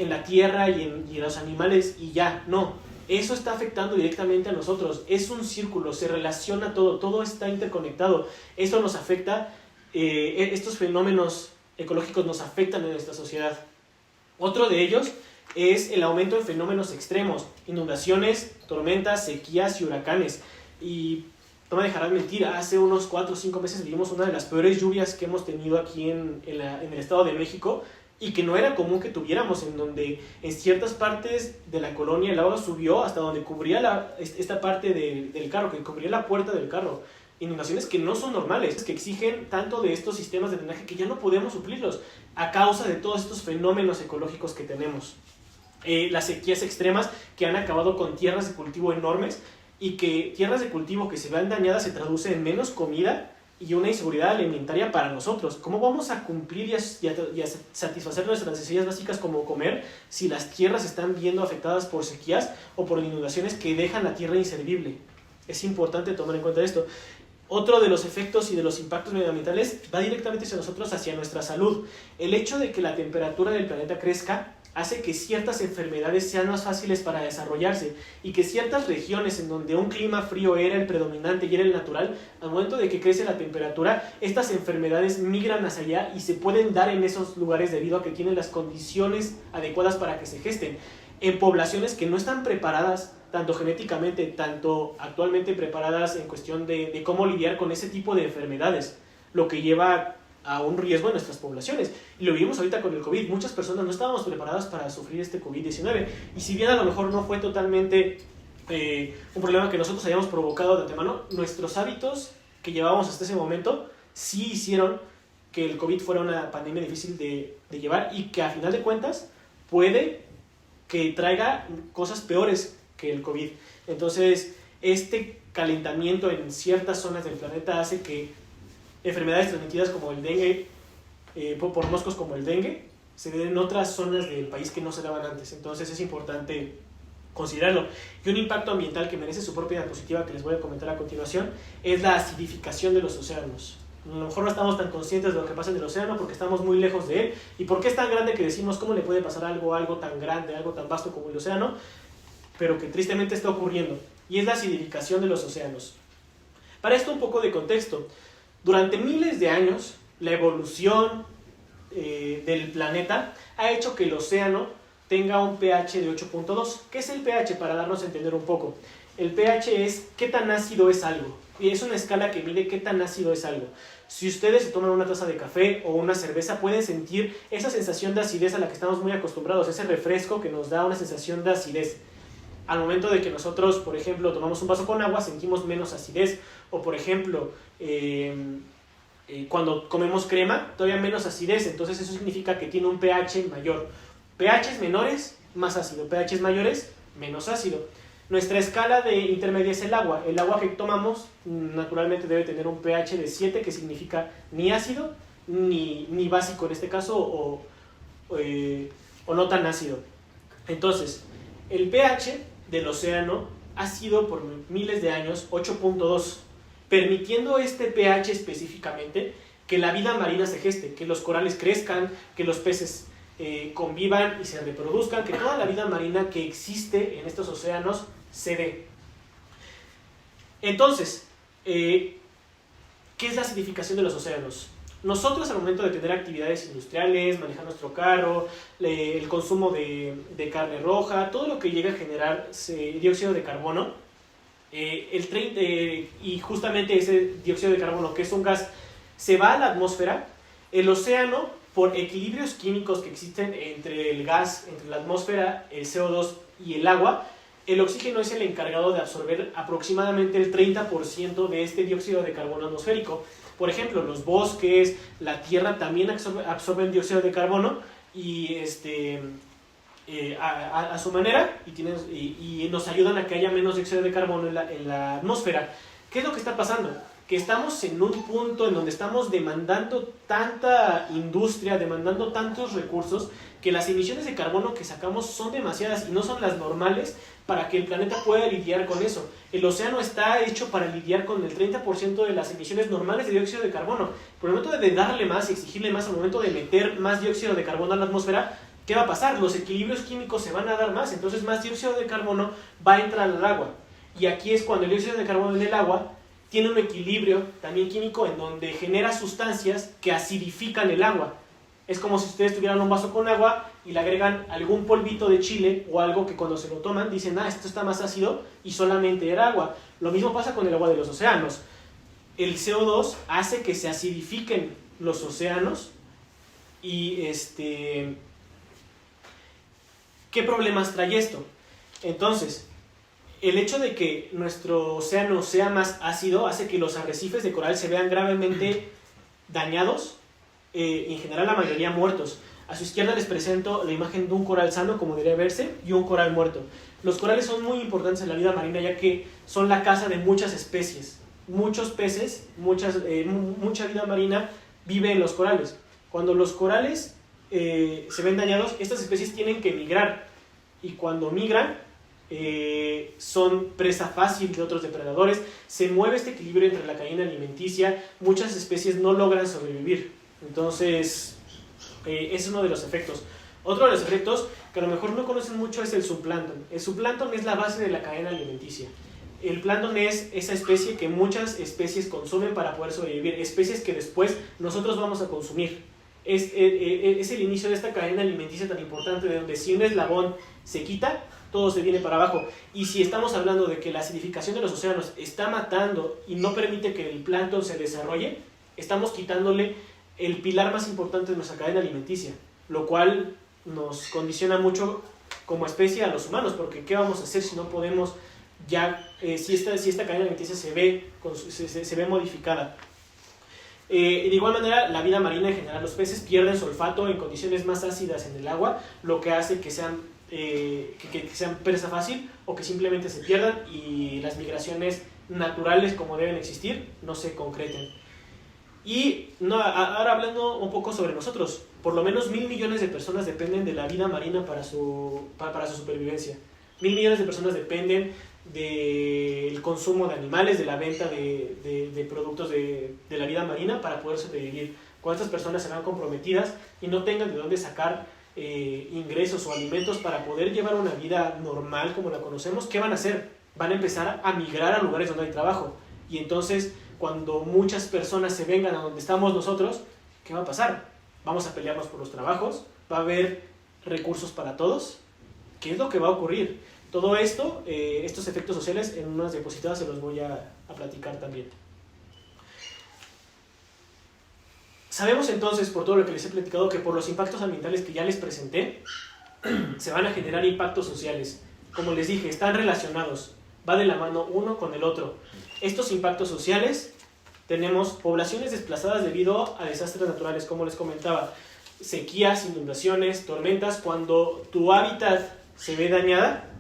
la tierra y en los animales y ya, no. Eso está afectando directamente a nosotros. Es un círculo, se relaciona todo está interconectado. Eso nos afecta, estos fenómenos ecológicos nos afectan en nuestra sociedad. Otro de ellos es el aumento de fenómenos extremos, inundaciones, tormentas, sequías y huracanes. Y no me dejarán mentir, hace unos 4 o 5 meses vivimos una de las peores lluvias que hemos tenido aquí en el Estado de México, y que no era común que tuviéramos, en donde en ciertas partes de la colonia el agua subió hasta donde cubría esta parte del carro, que cubría la puerta del carro. Inundaciones que no son normales, que exigen tanto de estos sistemas de drenaje que ya no podemos suplirlos a causa de todos estos fenómenos ecológicos que tenemos. Las sequías extremas que han acabado con tierras de cultivo enormes, y que tierras de cultivo que se vean dañadas se traduce en menos comida y una inseguridad alimentaria para nosotros. ¿Cómo vamos a cumplir y a satisfacer nuestras necesidades básicas como comer si las tierras están viendo afectadas por sequías o por inundaciones que dejan la tierra inservible? Es importante tomar en cuenta esto. Otro de los efectos y de los impactos medioambientales va directamente hacia nosotros, hacia nuestra salud. El hecho de que la temperatura del planeta crezca hace que ciertas enfermedades sean más fáciles para desarrollarse, y que ciertas regiones en donde un clima frío era el predominante y era el natural, al momento de que crece la temperatura, estas enfermedades migran hacia allá y se pueden dar en esos lugares debido a que tienen las condiciones adecuadas para que se gesten. En poblaciones que no están preparadas tanto genéticamente, tanto actualmente preparadas en cuestión de cómo lidiar con ese tipo de enfermedades, lo que lleva a un riesgo en nuestras poblaciones. Y lo vimos ahorita con el COVID, muchas personas no estábamos preparadas para sufrir este COVID-19, y si bien a lo mejor no fue totalmente un problema que nosotros hayamos provocado de antemano, nuestros hábitos que llevábamos hasta ese momento sí hicieron que el COVID fuera una pandemia difícil de llevar, y que a final de cuentas puede que traiga cosas peores que el COVID. Entonces, este calentamiento en ciertas zonas del planeta hace que enfermedades transmitidas como el dengue, por moscos como el dengue, se den en otras zonas del país que no se daban antes. Entonces es importante considerarlo. Y un impacto ambiental que merece su propia diapositiva, que les voy a comentar a continuación, es la acidificación de los océanos. A lo mejor no estamos tan conscientes de lo que pasa en el océano porque estamos muy lejos de él. ¿Y por qué es tan grande que decimos cómo le puede pasar algo tan grande, algo tan vasto como el océano? Pero que tristemente está ocurriendo. Y es la acidificación de los océanos. Para esto un poco de contexto. Durante miles de años, la evolución del planeta ha hecho que el océano tenga un pH de 8.2. ¿Qué es el pH? Para darnos a entender un poco. El pH es qué tan ácido es algo. Y es una escala que mide qué tan ácido es algo. Si ustedes se toman una taza de café o una cerveza, pueden sentir esa sensación de acidez a la que estamos muy acostumbrados, ese refresco que nos da una sensación de acidez. Al momento de que nosotros, por ejemplo, tomamos un vaso con agua, sentimos menos acidez. O, por ejemplo, cuando comemos crema, todavía menos acidez. Entonces eso significa que tiene un pH mayor. pHs menores, más ácido. pHs mayores, menos ácido. Nuestra escala de intermedia es el agua. El agua que tomamos naturalmente debe tener un pH de 7, que significa ni ácido ni básico en este caso, o no tan ácido. Entonces, el pH del océano ha sido por miles de años 8.2, permitiendo este pH específicamente que la vida marina se geste, que los corales crezcan, que los peces convivan y se reproduzcan, que toda la vida marina que existe en estos océanos se dé. Entonces, ¿qué es la acidificación de los océanos? Nosotros, al momento de tener actividades industriales, manejar nuestro carro, el consumo de carne roja, todo lo que llega a generar dióxido de carbono, y justamente ese dióxido de carbono, que es un gas, se va a la atmósfera. El océano, por equilibrios químicos que existen entre el gas, entre la atmósfera, el CO2 y el agua, el oxígeno es el encargado de absorber aproximadamente el 30% de este dióxido de carbono atmosférico. Por ejemplo, los bosques, la tierra también absorben dióxido de carbono y a su manera, y nos ayudan a que haya menos dióxido de carbono en la atmósfera. ¿Qué es lo que está pasando? Que estamos en un punto en donde estamos demandando tanta industria, demandando tantos recursos, que las emisiones de carbono que sacamos son demasiadas y no son las normales para que el planeta pueda lidiar con eso. El océano está hecho para lidiar con el 30% de las emisiones normales de dióxido de carbono. Por el momento de darle más y exigirle más, al momento de meter más dióxido de carbono a la atmósfera, ¿qué va a pasar? Los equilibrios químicos se van a dar más, entonces más dióxido de carbono va a entrar al agua. Y aquí es cuando el dióxido de carbono en el agua tiene un equilibrio también químico en donde genera sustancias que acidifican el agua. Es como si ustedes tuvieran un vaso con agua y le agregan algún polvito de chile o algo que cuando se lo toman dicen, esto está más ácido, y solamente era agua. Lo mismo pasa con el agua de los océanos. El CO2 hace que se acidifiquen los océanos y ¿qué problemas trae esto? Entonces, el hecho de que nuestro océano sea más ácido hace que los arrecifes de coral se vean gravemente dañados, en general la mayoría muertos. A su izquierda les presento la imagen de un coral sano, como debería verse, y un coral muerto. Los corales son muy importantes en la vida marina, ya que son la casa de muchas especies. Muchos peces, mucha vida marina vive en los corales. Cuando los corales se ven dañados, estas especies tienen que migrar, y cuando migran son presa fácil de otros depredadores. Se mueve este equilibrio entre la cadena alimenticia, muchas especies no logran sobrevivir. Entonces es uno de los efectos. Otro de los efectos que a lo mejor no conocen mucho es el zooplancton. El zooplancton es la base de la cadena alimenticia. El plancton es esa especie que muchas especies consumen para poder sobrevivir, especies que después nosotros vamos a consumir. Es el inicio de esta cadena alimenticia tan importante, de donde si un eslabón se quita, todo se viene para abajo. Y si estamos hablando de que la acidificación de los océanos está matando y no permite que el plancton se desarrolle, estamos quitándole el pilar más importante de nuestra cadena alimenticia, lo cual nos condiciona mucho como especie a los humanos, porque ¿qué vamos a hacer si no podemos ya, si esta cadena alimenticia se ve modificada? De igual manera, la vida marina en general, los peces pierden su olfato en condiciones más ácidas en el agua, lo que hace que sean presa fácil o que simplemente se pierdan y las migraciones naturales como deben existir no se concreten. Y ahora hablando un poco sobre nosotros, por lo menos 1.000 millones de personas dependen de la vida marina para su supervivencia. 1.000 millones de personas dependen del consumo de animales, de la venta de productos de la vida marina para poder sobrevivir. Cuando estas personas se vean comprometidas y no tengan de dónde sacar ingresos o alimentos para poder llevar una vida normal como la conocemos, ¿qué van a hacer? Van a empezar a migrar a lugares donde hay trabajo. Y entonces, cuando muchas personas se vengan a donde estamos nosotros, ¿qué va a pasar? Vamos a pelearnos por los trabajos, va a haber recursos para todos. ¿Qué es lo que va a ocurrir? Todo esto, estos efectos sociales, en unas diapositivas se los voy a platicar también. Sabemos entonces, por todo lo que les he platicado, que por los impactos ambientales que ya les presenté, se van a generar impactos sociales. Como les dije, están relacionados, va de la mano uno con el otro. Estos impactos sociales, tenemos poblaciones desplazadas debido a desastres naturales, como les comentaba, sequías, inundaciones, tormentas. Cuando tu hábitat se ve dañada,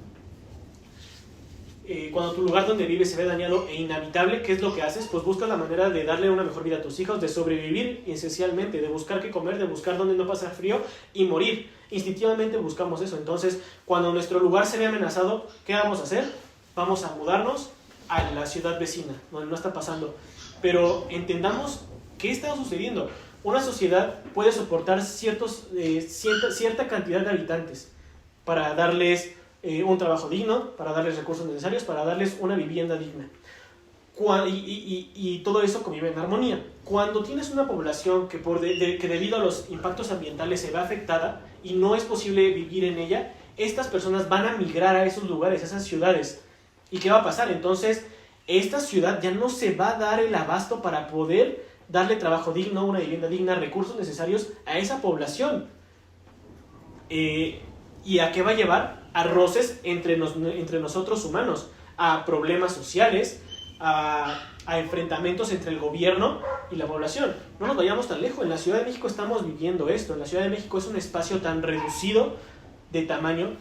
cuando tu lugar donde vives se ve dañado e inhabitable, ¿qué es lo que haces? Pues buscas la manera de darle una mejor vida a tus hijos, de sobrevivir esencialmente, de buscar qué comer, de buscar dónde no pasar frío y morir. Instintivamente buscamos eso. Entonces, cuando nuestro lugar se ve amenazado, ¿qué vamos a hacer? Vamos a mudarnos a la ciudad vecina, donde no está pasando. Pero entendamos qué está sucediendo. Una sociedad puede soportar cierta cantidad de habitantes para darles un trabajo digno, para darles recursos necesarios, para darles una vivienda digna. Y todo eso convive en armonía. Cuando tienes una población que debido a los impactos ambientales se ve afectada y no es posible vivir en ella, estas personas van a migrar a esos lugares, a esas ciudades. ¿Y qué va a pasar? Entonces, esta ciudad ya no se va a dar el abasto para poder darle trabajo digno, una vivienda digna, recursos necesarios a esa población. ¿Y a qué va a llevar? A roces entre nosotros humanos, a problemas sociales, a enfrentamientos entre el gobierno y la población. No nos vayamos tan lejos, en la Ciudad de México estamos viviendo esto. En la Ciudad de México es un espacio tan reducido de tamaño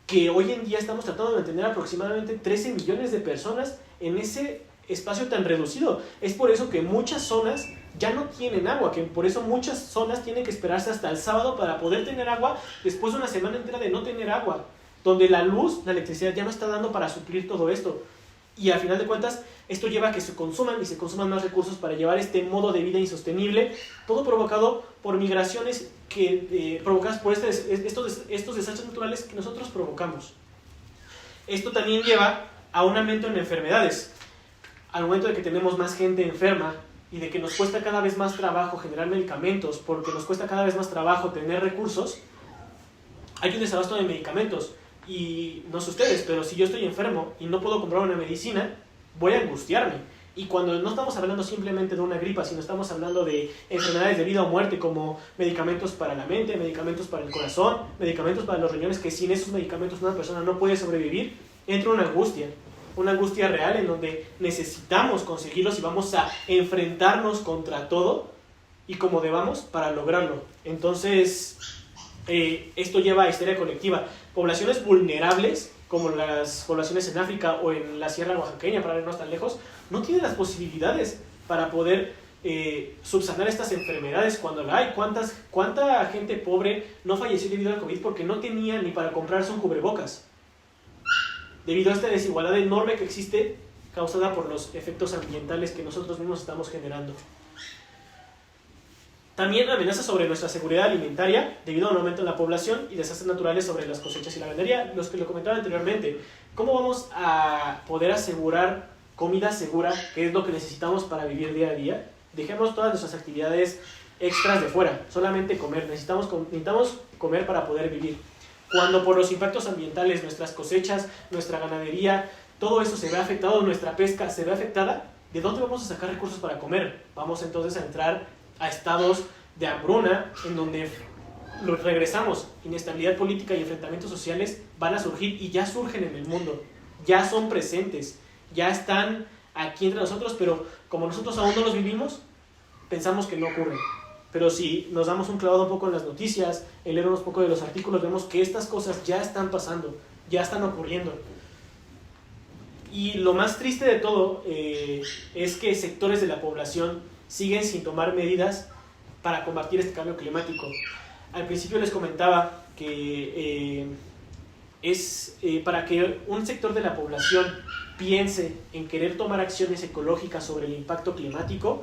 que hoy en día estamos tratando de mantener aproximadamente 13 millones de personas en ese espacio tan reducido. Es por eso que muchas zonas ya no tienen agua, que por eso muchas zonas tienen que esperarse hasta el sábado para poder tener agua después de una semana entera de no tener agua, donde la luz, la electricidad ya no está dando para suplir todo esto. Y al final de cuentas, esto lleva a que se consuman más recursos para llevar este modo de vida insostenible, todo provocado por migraciones provocadas por estos desastres naturales que nosotros provocamos. Esto también lleva a un aumento en enfermedades. Al momento de que tenemos más gente enferma y de que nos cuesta cada vez más trabajo generar medicamentos, porque nos cuesta cada vez más trabajo tener recursos, hay un desabasto de medicamentos. Y no sé ustedes, pero si yo estoy enfermo y no puedo comprar una medicina, voy a angustiarme. Y cuando no estamos hablando simplemente de una gripa, sino estamos hablando de enfermedades de vida o muerte, como medicamentos para la mente, medicamentos para el corazón, medicamentos para los riñones, que sin esos medicamentos una persona no puede sobrevivir, entra una angustia real en donde necesitamos conseguirlos y vamos a enfrentarnos contra todo y como debamos para lograrlo. Entonces, esto lleva a histeria colectiva. Poblaciones vulnerables, como las poblaciones en África o en la Sierra Oaxaqueña, para irnos tan lejos, no tienen las posibilidades para poder subsanar estas enfermedades cuando la hay. ¿Cuánta gente pobre no falleció debido al COVID porque no tenía ni para comprarse un cubrebocas? Debido a esta desigualdad enorme que existe, causada por los efectos ambientales que nosotros mismos estamos generando. También amenazas sobre nuestra seguridad alimentaria debido a un aumento en la población y desastres naturales sobre las cosechas y la ganadería, los que lo comentaba anteriormente. ¿Cómo vamos a poder asegurar comida segura, que es lo que necesitamos para vivir día a día? Dejemos todas nuestras actividades extras de fuera, solamente comer. Necesitamos comer para poder vivir. Cuando por los impactos ambientales nuestras cosechas, nuestra ganadería, todo eso se ve afectado, nuestra pesca se ve afectada, ¿de dónde vamos a sacar recursos para comer? Vamos entonces a entrar a estados de hambruna en donde regresamos. Inestabilidad política y enfrentamientos sociales van a surgir y ya surgen en el mundo, ya son presentes, ya están aquí entre nosotros, pero como nosotros aún no los vivimos, pensamos que no ocurren. Pero si nos damos un clavado un poco en las noticias, en leer unos poco de los artículos, vemos que estas cosas ya están pasando, ya están ocurriendo. Y lo más triste de todo es que sectores de la población siguen sin tomar medidas para combatir este cambio climático. Al principio les comentaba que para que un sector de la población piense en querer tomar acciones ecológicas sobre el impacto climático,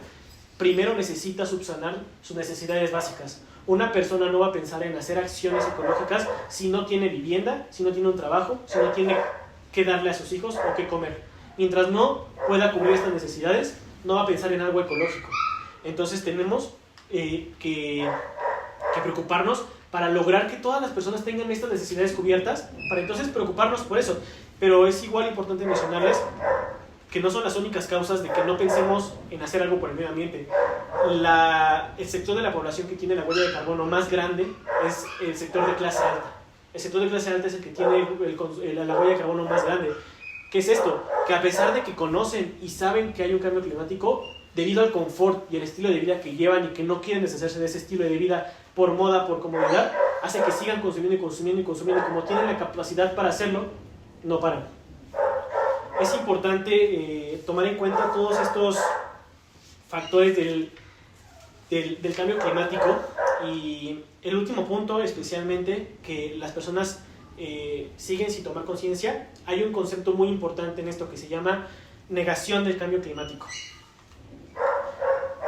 primero necesita subsanar sus necesidades básicas. Una persona no va a pensar en hacer acciones ecológicas si no tiene vivienda, si no tiene un trabajo, si no tiene que darle a sus hijos o qué comer. Mientras no pueda cubrir estas necesidades, no va a pensar en algo ecológico. Entonces tenemos que preocuparnos para lograr que todas las personas tengan estas necesidades cubiertas, para entonces preocuparnos por eso. Pero es igual importante mencionarles que no son las únicas causas de que no pensemos en hacer algo por el medio ambiente. El sector de la población que tiene la huella de carbono más grande es el sector de clase alta. El sector de clase alta es el que tiene la huella de carbono más grande. ¿Qué es esto? Que a pesar de que conocen y saben que hay un cambio climático, debido al confort y el estilo de vida que llevan y que no quieren deshacerse de ese estilo de vida por moda, por comodidad, hace que sigan consumiendo y consumiendo y consumiendo, y como tienen la capacidad para hacerlo, no paran. Es importante tomar en cuenta todos estos factores del cambio climático. Y el último punto, especialmente, que las personas siguen sin tomar conciencia, hay un concepto muy importante en esto que se llama negación del cambio climático.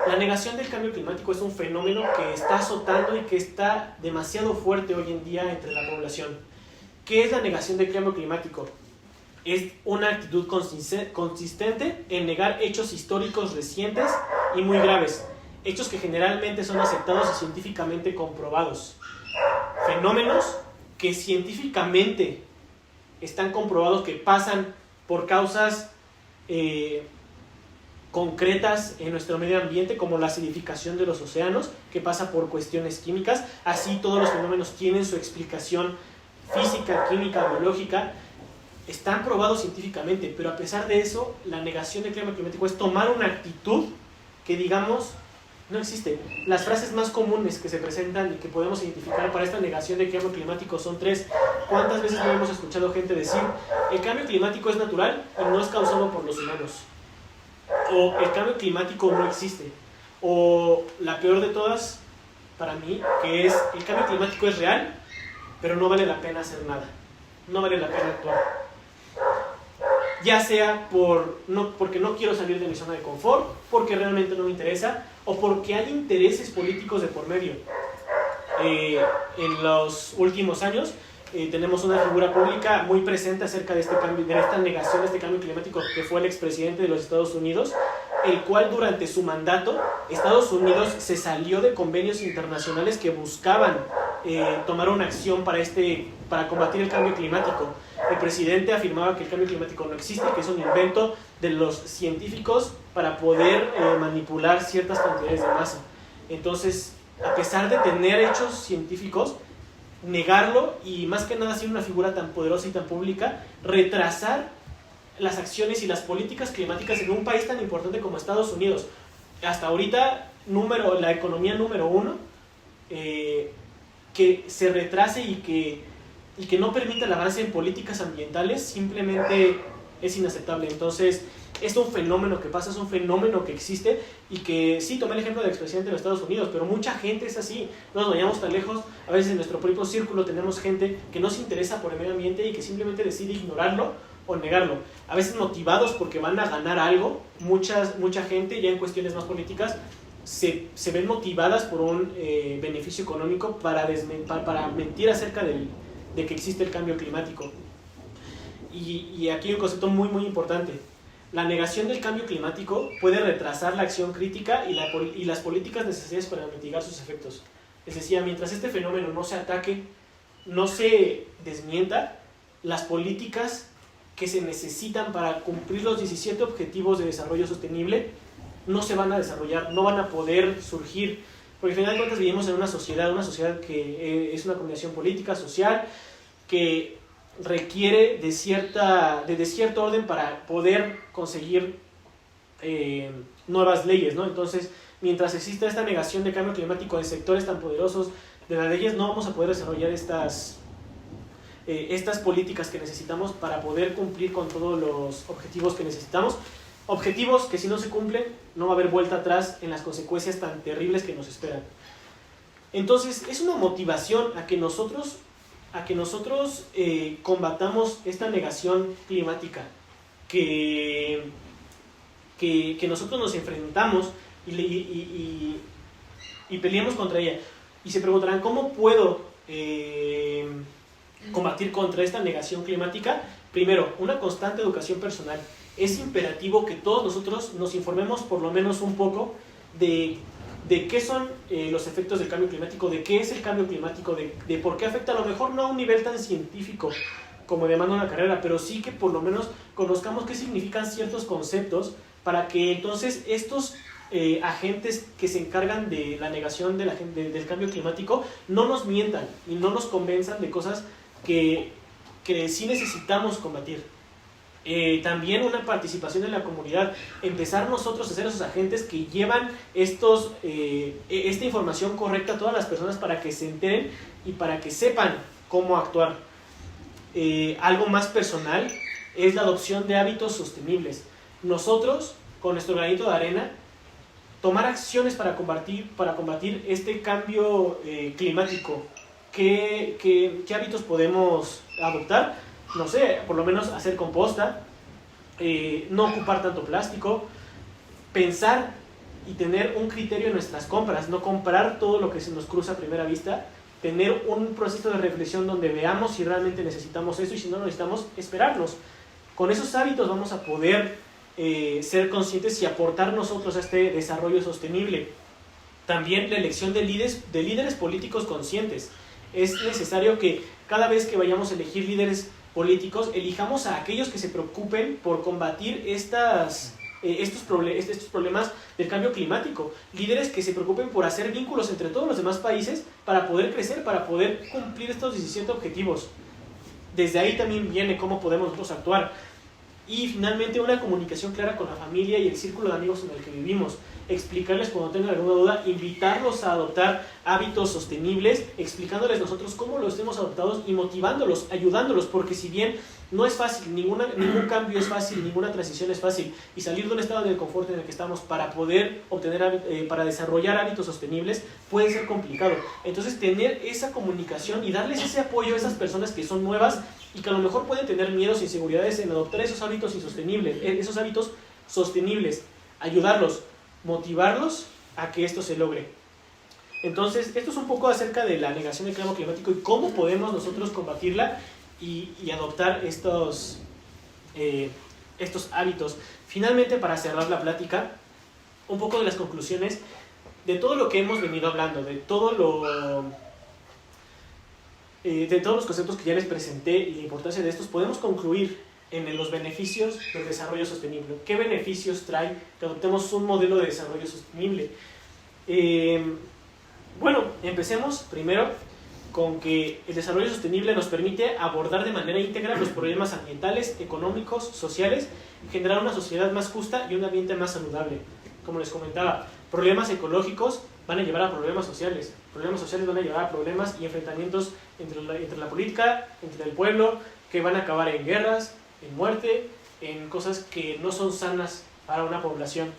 La negación del cambio climático es un fenómeno que está azotando y que está demasiado fuerte hoy en día entre la población. ¿Qué es la negación del cambio climático? Es una actitud consistente en negar hechos históricos recientes y muy graves, hechos que generalmente son aceptados y científicamente comprobados. Fenómenos que científicamente están comprobados que pasan por causas concretas en nuestro medio ambiente, como la acidificación de los océanos, que pasa por cuestiones químicas. Así todos los fenómenos tienen su explicación física, química, biológica, están probados científicamente, pero a pesar de eso, la negación del cambio climático es tomar una actitud que, digamos, no existe. Las frases más comunes que se presentan y que podemos identificar para esta negación del cambio climático son tres. ¿Cuántas veces no hemos escuchado gente decir: el cambio climático es natural y no es causado por los humanos? O el cambio climático no existe. O la peor de todas, para mí, que es: el cambio climático es real, pero no vale la pena hacer nada. No vale la pena actuar. Ya sea porque no quiero salir de mi zona de confort, porque realmente no me interesa, o porque hay intereses políticos de por medio. En los últimos años tenemos una figura pública muy presente acerca de este cambio, de esta negación de este cambio climático, que fue el expresidente de los Estados Unidos, el cual durante su mandato Estados Unidos se salió de convenios internacionales que buscaban tomar una acción para combatir el cambio climático. El presidente afirmaba que el cambio climático no existe, que es un invento de los científicos para poder manipular ciertas cantidades de masa. Entonces, a pesar de tener hechos científicos, negarlo, y más que nada, ser una figura tan poderosa y tan pública, retrasar las acciones y las políticas climáticas en un país tan importante como Estados Unidos. Hasta ahorita, la economía número uno, que se retrase y que no permita el avance en políticas ambientales, simplemente es inaceptable. Entonces, es un fenómeno que pasa, es un fenómeno que existe, y que sí, tomé el ejemplo del expresidente de los Estados Unidos, pero mucha gente es así. No nos vayamos tan lejos. A veces en nuestro propio círculo tenemos gente que no se interesa por el medio ambiente y que simplemente decide ignorarlo o negarlo. A veces motivados porque van a ganar algo. Mucha gente, ya en cuestiones más políticas, se ven motivadas por un beneficio económico para mentir acerca de que existe el cambio climático. Y aquí hay un concepto muy, muy importante. La negación del cambio climático puede retrasar la acción crítica y las políticas necesarias para mitigar sus efectos. Les decía, mientras este fenómeno no se ataque no se desmienta, las políticas que se necesitan para cumplir los 17 objetivos de desarrollo sostenible no se van a desarrollar, no van a poder surgir, porque al final de cuentas vivimos en una sociedad que es una combinación política, social, que requiere de cierto orden para poder conseguir nuevas leyes, ¿no? Entonces, mientras exista esta negación de cambio climático en sectores tan poderosos de las leyes, no vamos a poder desarrollar estas políticas que necesitamos para poder cumplir con todos los objetivos que necesitamos. Objetivos que si no se cumplen, no va a haber vuelta atrás en las consecuencias tan terribles que nos esperan. Entonces, es una motivación a que nosotros combatamos esta negación climática, que nosotros nos enfrentamos y peleemos contra ella. Y se preguntarán, ¿cómo puedo combatir contra esta negación climática? Primero, una constante educación personal. Es imperativo que todos nosotros nos informemos por lo menos un poco de qué son los efectos del cambio climático, de qué es el cambio climático, de por qué afecta, a lo mejor no a un nivel tan científico como demanda una carrera, pero sí que por lo menos conozcamos qué significan ciertos conceptos para que entonces estos agentes que se encargan de la negación del cambio climático no nos mientan y no nos convenzan de cosas que sí necesitamos combatir. También una participación en la comunidad, empezar nosotros a ser esos agentes que llevan esta información correcta a todas las personas para que se enteren y para que sepan cómo actuar. Algo más personal es la adopción de hábitos sostenibles. Nosotros, con nuestro granito de arena, tomar acciones para combatir este cambio climático. ¿Qué hábitos podemos adoptar? No sé, por lo menos hacer composta, no ocupar tanto plástico, pensar y tener un criterio en nuestras compras, no comprar todo lo que se nos cruza a primera vista, tener un proceso de reflexión donde veamos si realmente necesitamos eso y si no lo necesitamos, esperarnos. Con esos hábitos vamos a poder ser conscientes y aportar nosotros a este desarrollo sostenible. También la elección de líderes políticos conscientes. Es necesario que cada vez que vayamos a elegir líderes políticos, elijamos a aquellos que se preocupen por combatir estos problemas del cambio climático. Líderes que se preocupen por hacer vínculos entre todos los demás países para poder crecer, para poder cumplir estos 17 objetivos. Desde ahí también viene cómo podemos nosotros actuar. Y finalmente una comunicación clara con la familia y el círculo de amigos en el que vivimos. Explicarles cuando tengan alguna duda, invitarlos a adoptar hábitos sostenibles, explicándoles nosotros cómo los hemos adoptado y motivándolos, ayudándolos, porque si bien no es fácil, ningún cambio es fácil, ninguna transición es fácil, y salir de un estado de confort en el que estamos para poder para desarrollar hábitos sostenibles puede ser complicado. Entonces tener esa comunicación y darles ese apoyo a esas personas que son nuevas y que a lo mejor pueden tener miedos e inseguridades en adoptar esos hábitos sostenibles, ayudarlos, motivarlos a que esto se logre. Entonces, esto es un poco acerca de la negación del cambio climático y cómo podemos nosotros combatirla y adoptar estos hábitos. Finalmente, para cerrar la plática, un poco de las conclusiones de todo lo que hemos venido hablando, de todos los conceptos que ya les presenté y la importancia de estos, podemos concluir en los beneficios del desarrollo sostenible. ¿Qué beneficios trae que adoptemos un modelo de desarrollo sostenible? Bueno, empecemos primero con que el desarrollo sostenible nos permite abordar de manera íntegra los problemas ambientales, económicos, sociales, y generar una sociedad más justa y un ambiente más saludable. Como les comentaba, problemas ecológicos van a llevar a problemas sociales van a llevar a problemas y enfrentamientos entre la política, entre el pueblo, que van a acabar en guerras, en muerte, en cosas que no son sanas para una población.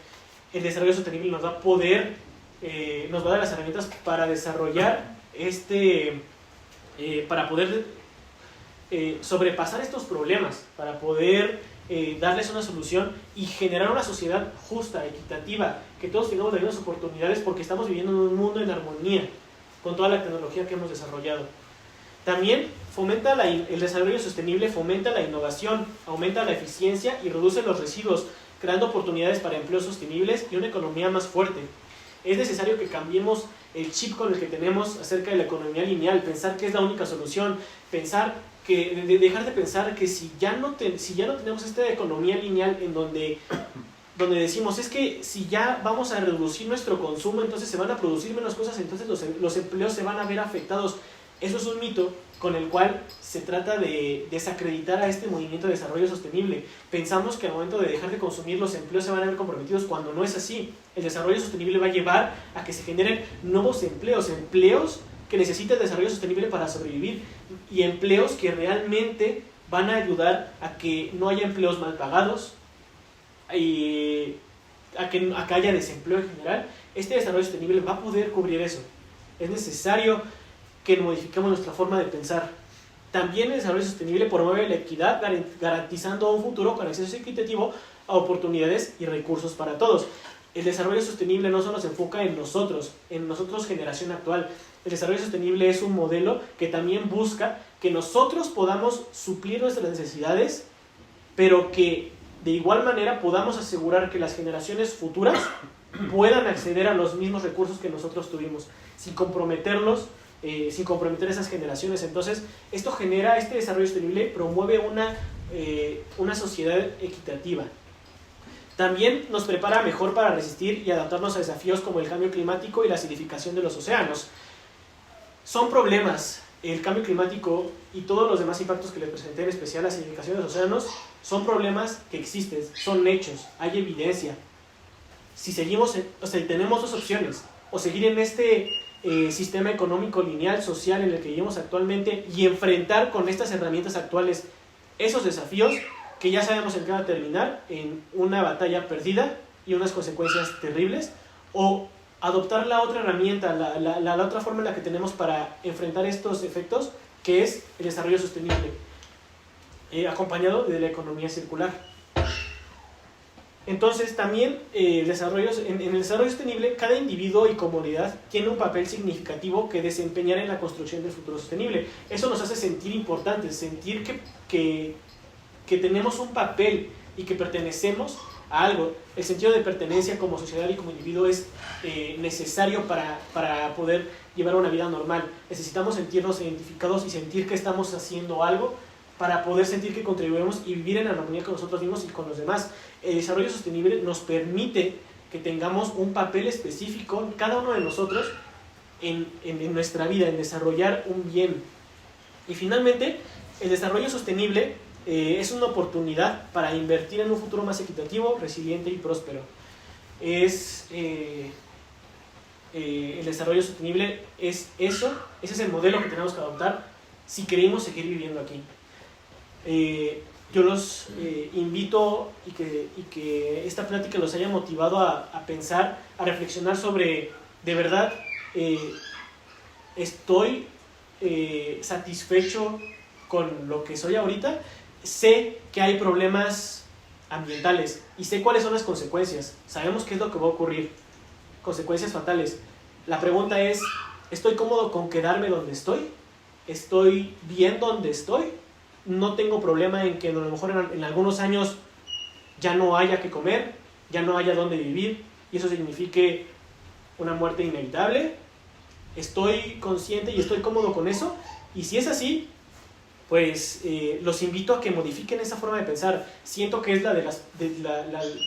El desarrollo sostenible nos va a dar las herramientas para desarrollar para poder sobrepasar estos problemas, para poder darles una solución y generar una sociedad justa, equitativa, que todos tengamos las mismas oportunidades porque estamos viviendo en un mundo en armonía con toda la tecnología que hemos desarrollado. También el desarrollo sostenible fomenta la innovación, aumenta la eficiencia y reduce los residuos, creando oportunidades para empleos sostenibles y una economía más fuerte. Es necesario que cambiemos el chip con el que tenemos acerca de la economía lineal, pensar que es la única solución, dejar de pensar que si ya no tenemos esta economía lineal en donde decimos, es que si ya vamos a reducir nuestro consumo, entonces se van a producir menos cosas, entonces los empleos se van a ver afectados. Eso es un mito con el cual se trata de desacreditar a este movimiento de desarrollo sostenible. Pensamos que al momento de dejar de consumir los empleos se van a ver comprometidos, cuando no es así. El desarrollo sostenible va a llevar a que se generen nuevos empleos que necesita el desarrollo sostenible para sobrevivir, y empleos que realmente van a ayudar a que no haya empleos mal pagados, y a que haya desempleo en general. Este desarrollo sostenible va a poder cubrir eso. Es necesario que modifiquemos nuestra forma de pensar. También el desarrollo sostenible promueve la equidad, garantizando un futuro con acceso equitativo a oportunidades y recursos para todos. El desarrollo sostenible no solo se enfoca en nosotros generación actual. El desarrollo sostenible es un modelo que también busca que nosotros podamos suplir nuestras necesidades, pero que de igual manera podamos asegurar que las generaciones futuras puedan acceder a los mismos recursos que nosotros tuvimos, sin comprometer esas generaciones. Entonces, este desarrollo sostenible promueve una sociedad equitativa. También nos prepara mejor para resistir y adaptarnos a desafíos como el cambio climático y la acidificación de los océanos. Son problemas, el cambio climático y todos los demás impactos que les presenté, en especial la acidificación de los océanos, son problemas que existen, son hechos, hay evidencia. Si tenemos dos opciones: o seguir en este sistema económico lineal, social en el que vivimos actualmente, y enfrentar con estas herramientas actuales esos desafíos que ya sabemos en qué va a terminar, en una batalla perdida y unas consecuencias terribles, o adoptar la otra herramienta, la otra forma en la que tenemos para enfrentar estos efectos, que es el desarrollo sostenible, acompañado de la economía circular. Entonces, también en el desarrollo sostenible, cada individuo y comunidad tiene un papel significativo que desempeñar en la construcción del futuro sostenible. Eso nos hace sentir importantes, sentir que tenemos un papel y que pertenecemos a algo. El sentido de pertenencia como sociedad y como individuo es necesario para poder llevar una vida normal. Necesitamos sentirnos identificados y sentir que estamos haciendo algo para poder sentir que contribuimos y vivir en armonía con nosotros mismos y con los demás. El desarrollo sostenible nos permite que tengamos un papel específico, cada uno de nosotros, en nuestra vida, en desarrollar un bien. Y finalmente, el desarrollo sostenible es una oportunidad para invertir en un futuro más equitativo, resiliente y próspero. El desarrollo sostenible es eso, ese es el modelo que tenemos que adoptar si queremos seguir viviendo aquí. Yo los invito y que esta plática los haya motivado a pensar, a reflexionar sobre, de verdad, ¿estoy satisfecho con lo que soy ahorita? Sé que hay problemas ambientales y sé cuáles son las consecuencias. Sabemos qué es lo que va a ocurrir, consecuencias fatales. La pregunta es, ¿estoy cómodo con quedarme donde estoy? ¿Estoy bien donde estoy? No tengo problema en que a lo mejor en algunos años ya no haya que comer, ya no haya dónde vivir, y eso signifique una muerte inevitable. ¿Estoy consciente y estoy cómodo con eso? Y si es así, pues los invito a que modifiquen esa forma de pensar. Siento que es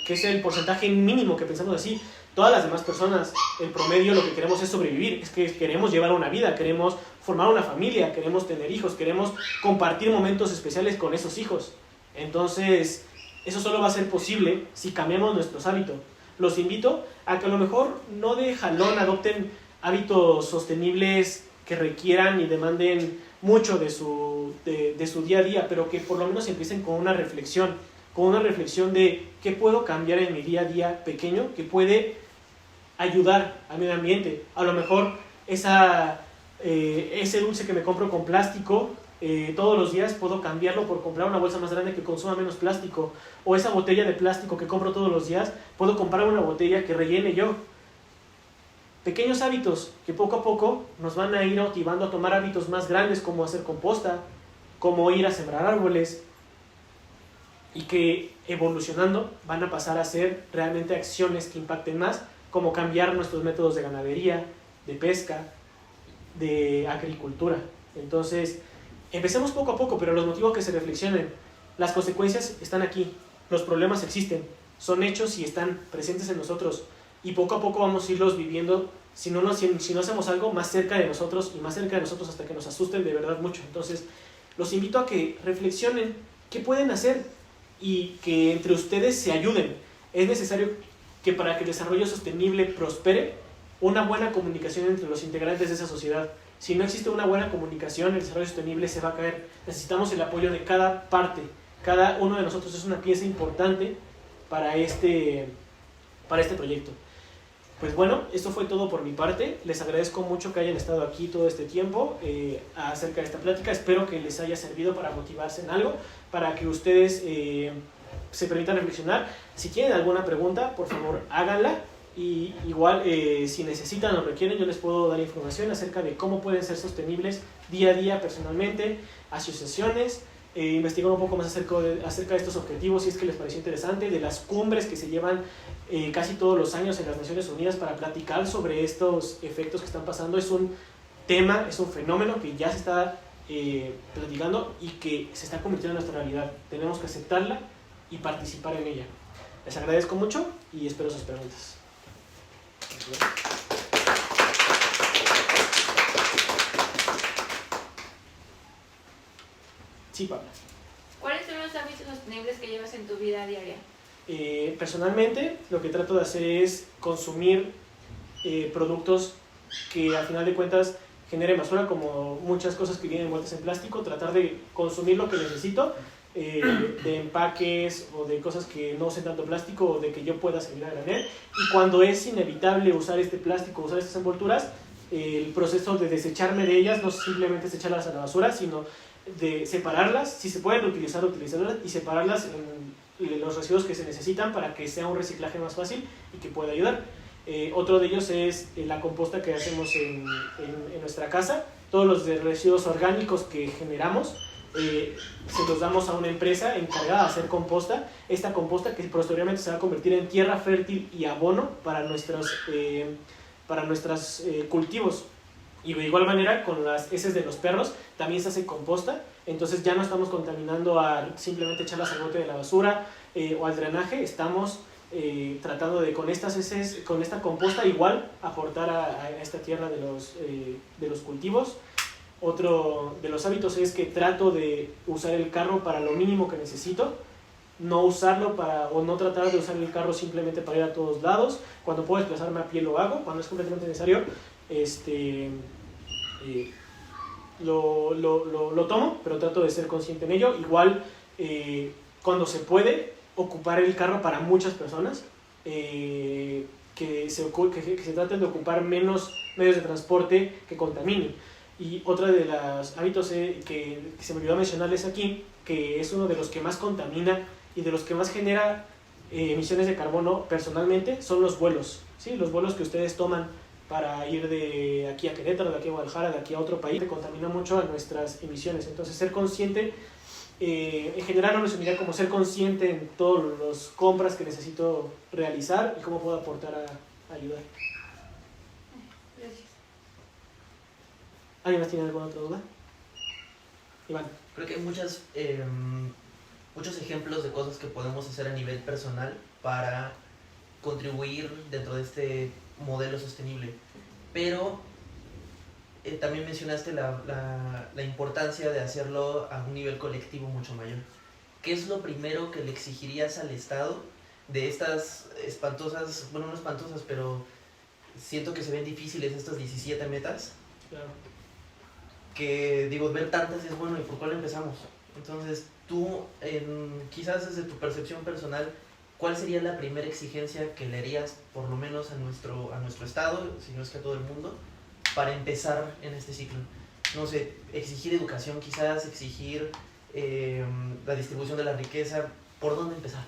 que es el porcentaje mínimo que pensamos así. Todas las demás personas, el promedio, lo que queremos es sobrevivir, es que queremos llevar una vida, queremos formar una familia, queremos tener hijos, queremos compartir momentos especiales con esos hijos. Entonces, eso solo va a ser posible si cambiamos nuestros hábitos. Los invito a que a lo mejor no de jalón adopten hábitos sostenibles que requieran y demanden mucho de su día a día, pero que por lo menos empiecen con una reflexión de qué puedo cambiar en mi día a día pequeño que puede ayudar al medio ambiente. A lo mejor ese dulce que me compro con plástico todos los días puedo cambiarlo por comprar una bolsa más grande que consuma menos plástico, o esa botella de plástico que compro todos los días puedo comprar una botella que rellene yo. Pequeños hábitos que poco a poco nos van a ir motivando a tomar hábitos más grandes, como hacer composta, como ir a sembrar árboles, y que evolucionando van a pasar a ser realmente acciones que impacten más como cambiar nuestros métodos de ganadería, de pesca, de agricultura. Entonces, empecemos poco a poco, pero los motivos que se reflexionen. Las consecuencias están aquí, los problemas existen, son hechos y están presentes en nosotros, y poco a poco vamos a irlos viviendo si no hacemos algo más cerca de nosotros y más cerca de nosotros hasta que nos asusten de verdad mucho. Entonces, los invito a que reflexionen qué pueden hacer y que entre ustedes se ayuden. Es necesario que para que el desarrollo sostenible prospere, una buena comunicación entre los integrantes de esa sociedad. Si no existe una buena comunicación, el desarrollo sostenible se va a caer. Necesitamos el apoyo de cada parte. Cada uno de nosotros es una pieza importante para este proyecto. Pues bueno, esto fue todo por mi parte. Les agradezco mucho que hayan estado aquí todo este tiempo acerca de esta plática. Espero que les haya servido para motivarse en algo, para que ustedes se permitan reflexionar. Si tienen alguna pregunta, por favor háganla. Y igual, si necesitan o requieren, yo les puedo dar información acerca de cómo pueden ser sostenibles día a día personalmente, asociaciones, investigar un poco más acerca de estos objetivos, si es que les pareció interesante, de las cumbres que se llevan casi todos los años en las Naciones Unidas para platicar sobre estos efectos que están pasando. Es un tema, es un fenómeno que ya se está platicando y que se está convirtiendo en nuestra realidad. Tenemos que aceptarla y participar en ella. Les agradezco mucho y espero sus preguntas. Sí, Pablo. ¿Cuáles son los hábitos sostenibles que llevas en tu vida diaria? Personalmente, lo que trato de hacer es consumir productos que al final de cuentas generen basura, como muchas cosas que vienen envueltas en plástico. Tratar de consumir lo que necesito, de empaques o de cosas que no usen tanto plástico o de que yo pueda seguir a granel. Y cuando es inevitable usar este plástico, usar estas envolturas, el proceso de desecharme de ellas no simplemente es echarlas a la basura, sino de separarlas, si se pueden utilizar, utilizarlas y separarlas en los residuos que se necesitan para que sea un reciclaje más fácil y que pueda ayudar. Otro de ellos es la composta que hacemos en nuestra casa. Todos los residuos orgánicos que generamos se los damos a una empresa encargada de hacer composta. Esta composta que posteriormente se va a convertir en tierra fértil y abono para nuestros cultivos. Y de igual manera con las heces de los perros también se hace composta. Entonces ya no estamos contaminando a simplemente echarlas al bote de la basura o al drenaje. Estamos tratando de con estas heces, con esta composta igual aportar a esta tierra de los cultivos. Otro de los hábitos es que trato de usar el carro para lo mínimo que necesito, no usarlo o no tratar de usar el carro simplemente para ir a todos lados. Cuando puedo desplazarme a pie lo hago, cuando es completamente necesario lo tomo, pero trato de ser consciente en ello. Igual cuando se puede ocupar el carro para muchas personas, que se traten de ocupar menos medios de transporte que contaminen. Y otra de los hábitos que se me olvidó mencionarles aquí, que es uno de los que más contamina y de los que más genera emisiones de carbono personalmente, son los vuelos, ¿sí? Los vuelos que ustedes toman para ir de aquí a Querétaro, de aquí a Guadalajara, de aquí a otro país, contamina mucho a nuestras emisiones. Entonces, ser consciente, en general lo resumiría como ser consciente en todas las compras que necesito realizar y cómo puedo aportar a ayudar. Gracias. ¿Alguien más tiene alguna otra duda? Iván. Creo que hay muchos ejemplos de cosas que podemos hacer a nivel personal para contribuir dentro de este modelo sostenible, pero también mencionaste la importancia de hacerlo a un nivel colectivo mucho mayor. ¿Qué es lo primero que le exigirías al Estado de estas espantosas, bueno, no espantosas, pero siento que se ven difíciles estas 17 metas? Claro. Que digo, ver tantas es bueno, ¿y por cuál empezamos? Entonces tú, quizás desde tu percepción personal, ¿cuál sería la primera exigencia que le harías, por lo menos a nuestro estado, si no es que a todo el mundo, para empezar en este ciclo? No sé, exigir educación quizás, exigir la distribución de la riqueza, ¿por dónde empezar?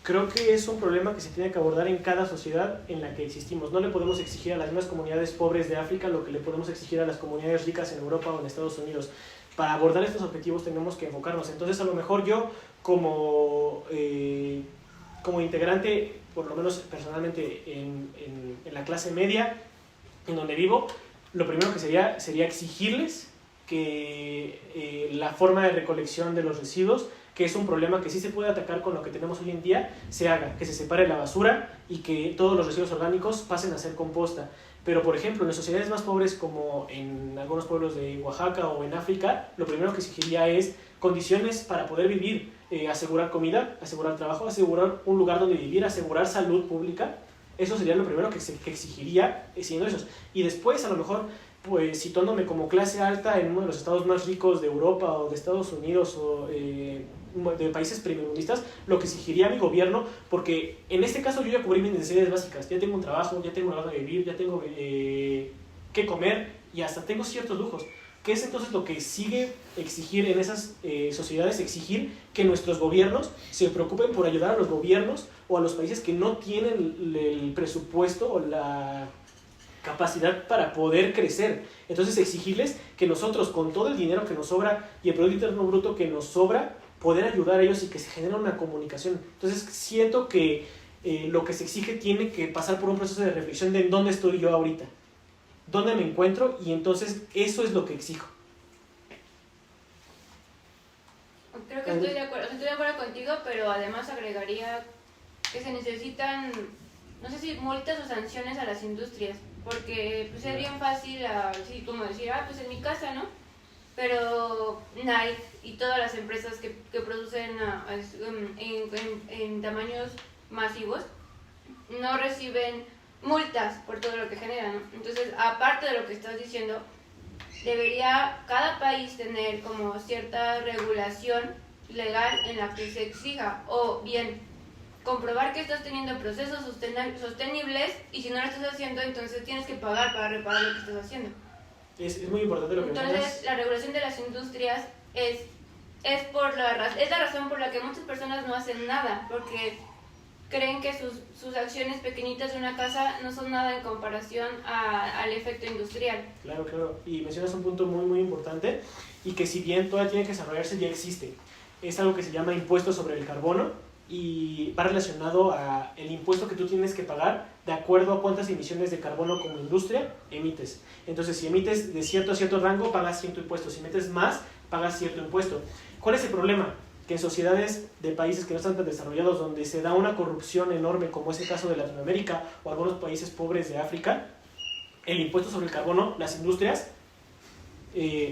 Creo que es un problema que se tiene que abordar en cada sociedad en la que existimos. No le podemos exigir a las mismas comunidades pobres de África lo que le podemos exigir a las comunidades ricas en Europa o en Estados Unidos. Para abordar estos objetivos tenemos que enfocarnos. Entonces, a lo mejor yo como integrante por lo menos personalmente en la clase media, en donde vivo, lo primero que sería exigirles que la forma de recolección de los residuos, que es un problema que sí se puede atacar con lo que tenemos hoy en día, se haga, que se separe la basura y que todos los residuos orgánicos pasen a ser composta. Pero, por ejemplo, en las sociedades más pobres, como en algunos pueblos de Oaxaca o en África, lo primero que exigiría es condiciones para poder vivir, asegurar comida, asegurar trabajo, asegurar un lugar donde vivir, asegurar salud pública. Eso sería lo primero que exigiría siendo esos. Y después, a lo mejor, pues situándome como clase alta en uno de los estados más ricos de Europa o de Estados Unidos o de países primermundistas, lo que exigiría a mi gobierno, porque en este caso yo ya cubrí mis necesidades básicas, ya tengo un trabajo, ya tengo un lugar donde vivir, ya tengo que comer y hasta tengo ciertos lujos. ¿Qué es entonces lo que sigue exigir en esas sociedades? Exigir que nuestros gobiernos se preocupen por ayudar a los gobiernos o a los países que no tienen el presupuesto o la capacidad para poder crecer. Entonces exigirles que nosotros, con todo el dinero que nos sobra y el Producto Interno Bruto que nos sobra, poder ayudar a ellos y que se genere una comunicación. Entonces siento que lo que se exige tiene que pasar por un proceso de reflexión de en dónde estoy yo ahorita, dónde me encuentro, y entonces eso es lo que exijo. Creo que estoy de acuerdo contigo, pero además agregaría que se necesitan, no sé si multas o sanciones a las industrias, porque pues es bien fácil así como decir, pues en mi casa, ¿no? Pero Nike y todas las empresas que producen en tamaños masivos no reciben multas por todo lo que generan, ¿no? Entonces, aparte de lo que estás diciendo, debería cada país tener como cierta regulación legal en la que se exija, o bien comprobar que estás teniendo procesos sostenibles, y si no lo estás haciendo, entonces tienes que pagar para reparar lo que estás haciendo. Es muy importante lo que entonces, mencionas. la regulación de las industrias es la razón por la que muchas personas no hacen nada, porque creen que sus acciones pequeñitas de una casa no son nada en comparación al efecto industrial. Claro, claro. Y mencionas un punto muy, muy importante, y que si bien todavía tiene que desarrollarse, ya existe. Es algo que se llama impuesto sobre el carbono, y va relacionado a el impuesto que tú tienes que pagar de acuerdo a cuántas emisiones de carbono como industria emites. Entonces, si emites de cierto a cierto rango, pagas cierto impuesto. Si emites más, pagas cierto impuesto. ¿Cuál es el problema? Que en sociedades de países que no están tan desarrollados, donde se da una corrupción enorme, como es el caso de Latinoamérica o algunos países pobres de África, el impuesto sobre el carbono, las industrias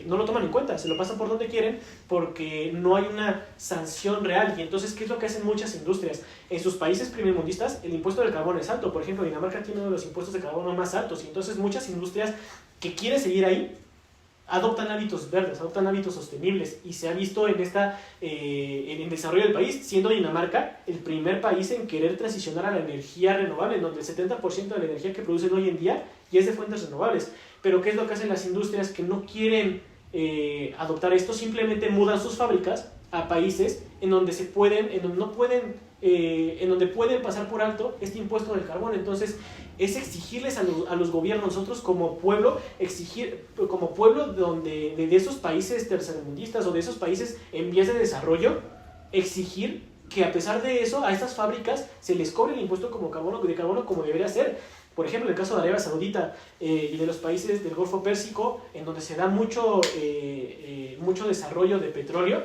no lo toman en cuenta, se lo pasan por donde quieren, porque no hay una sanción real. Y entonces, ¿qué es lo que hacen muchas industrias? En sus países primermundistas el impuesto del carbono es alto. Por ejemplo, Dinamarca tiene uno de los impuestos de carbono más altos, y entonces muchas industrias que quieren seguir ahí adoptan hábitos verdes, adoptan hábitos sostenibles, y se ha visto en el desarrollo del país, siendo Dinamarca el primer país en querer transicionar a la energía renovable, en donde el 70% de la energía que producen hoy en día ya es de fuentes renovables. Pero ¿qué es lo que hacen las industrias que no quieren adoptar esto? Simplemente mudan sus fábricas a países en donde en donde pueden pasar por alto este impuesto del carbono. Entonces es exigirles a los gobiernos, nosotros como pueblo, de esos países tercermundistas o de esos países en vías de desarrollo, exigir que a pesar de eso a estas fábricas se les cobre el impuesto de carbono como debería ser. Por ejemplo, en el caso de Arabia Saudita y de los países del Golfo Pérsico, en donde se da mucho desarrollo de petróleo,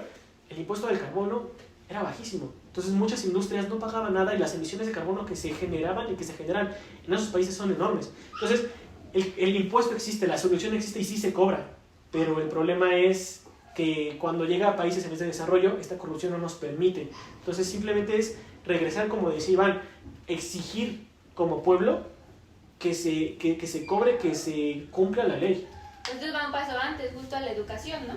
el impuesto del carbono era bajísimo. Entonces muchas industrias no pagaban nada, y las emisiones de carbono que se generaban y que se generan en esos países son enormes. Entonces el impuesto existe, la solución existe y sí se cobra, pero el problema es que cuando llega a países en vez de desarrollo, esta corrupción no nos permite. Entonces simplemente es regresar, como decía Iván, exigir como pueblo que se cobre, que se cumpla la ley. Entonces va un paso antes, justo a la educación, ¿no?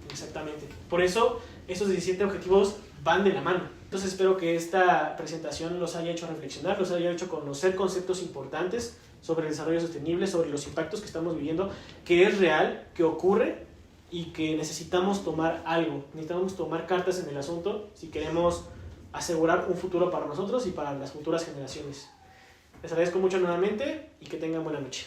Exactamente. Por eso esos 17 objetivos van de la mano. Entonces espero que esta presentación los haya hecho reflexionar, los haya hecho conocer conceptos importantes sobre el desarrollo sostenible, sobre los impactos que estamos viviendo, que es real, que ocurre, y que necesitamos tomar algo, necesitamos tomar cartas en el asunto si queremos asegurar un futuro para nosotros y para las futuras generaciones. Les agradezco mucho nuevamente y que tengan buena noche.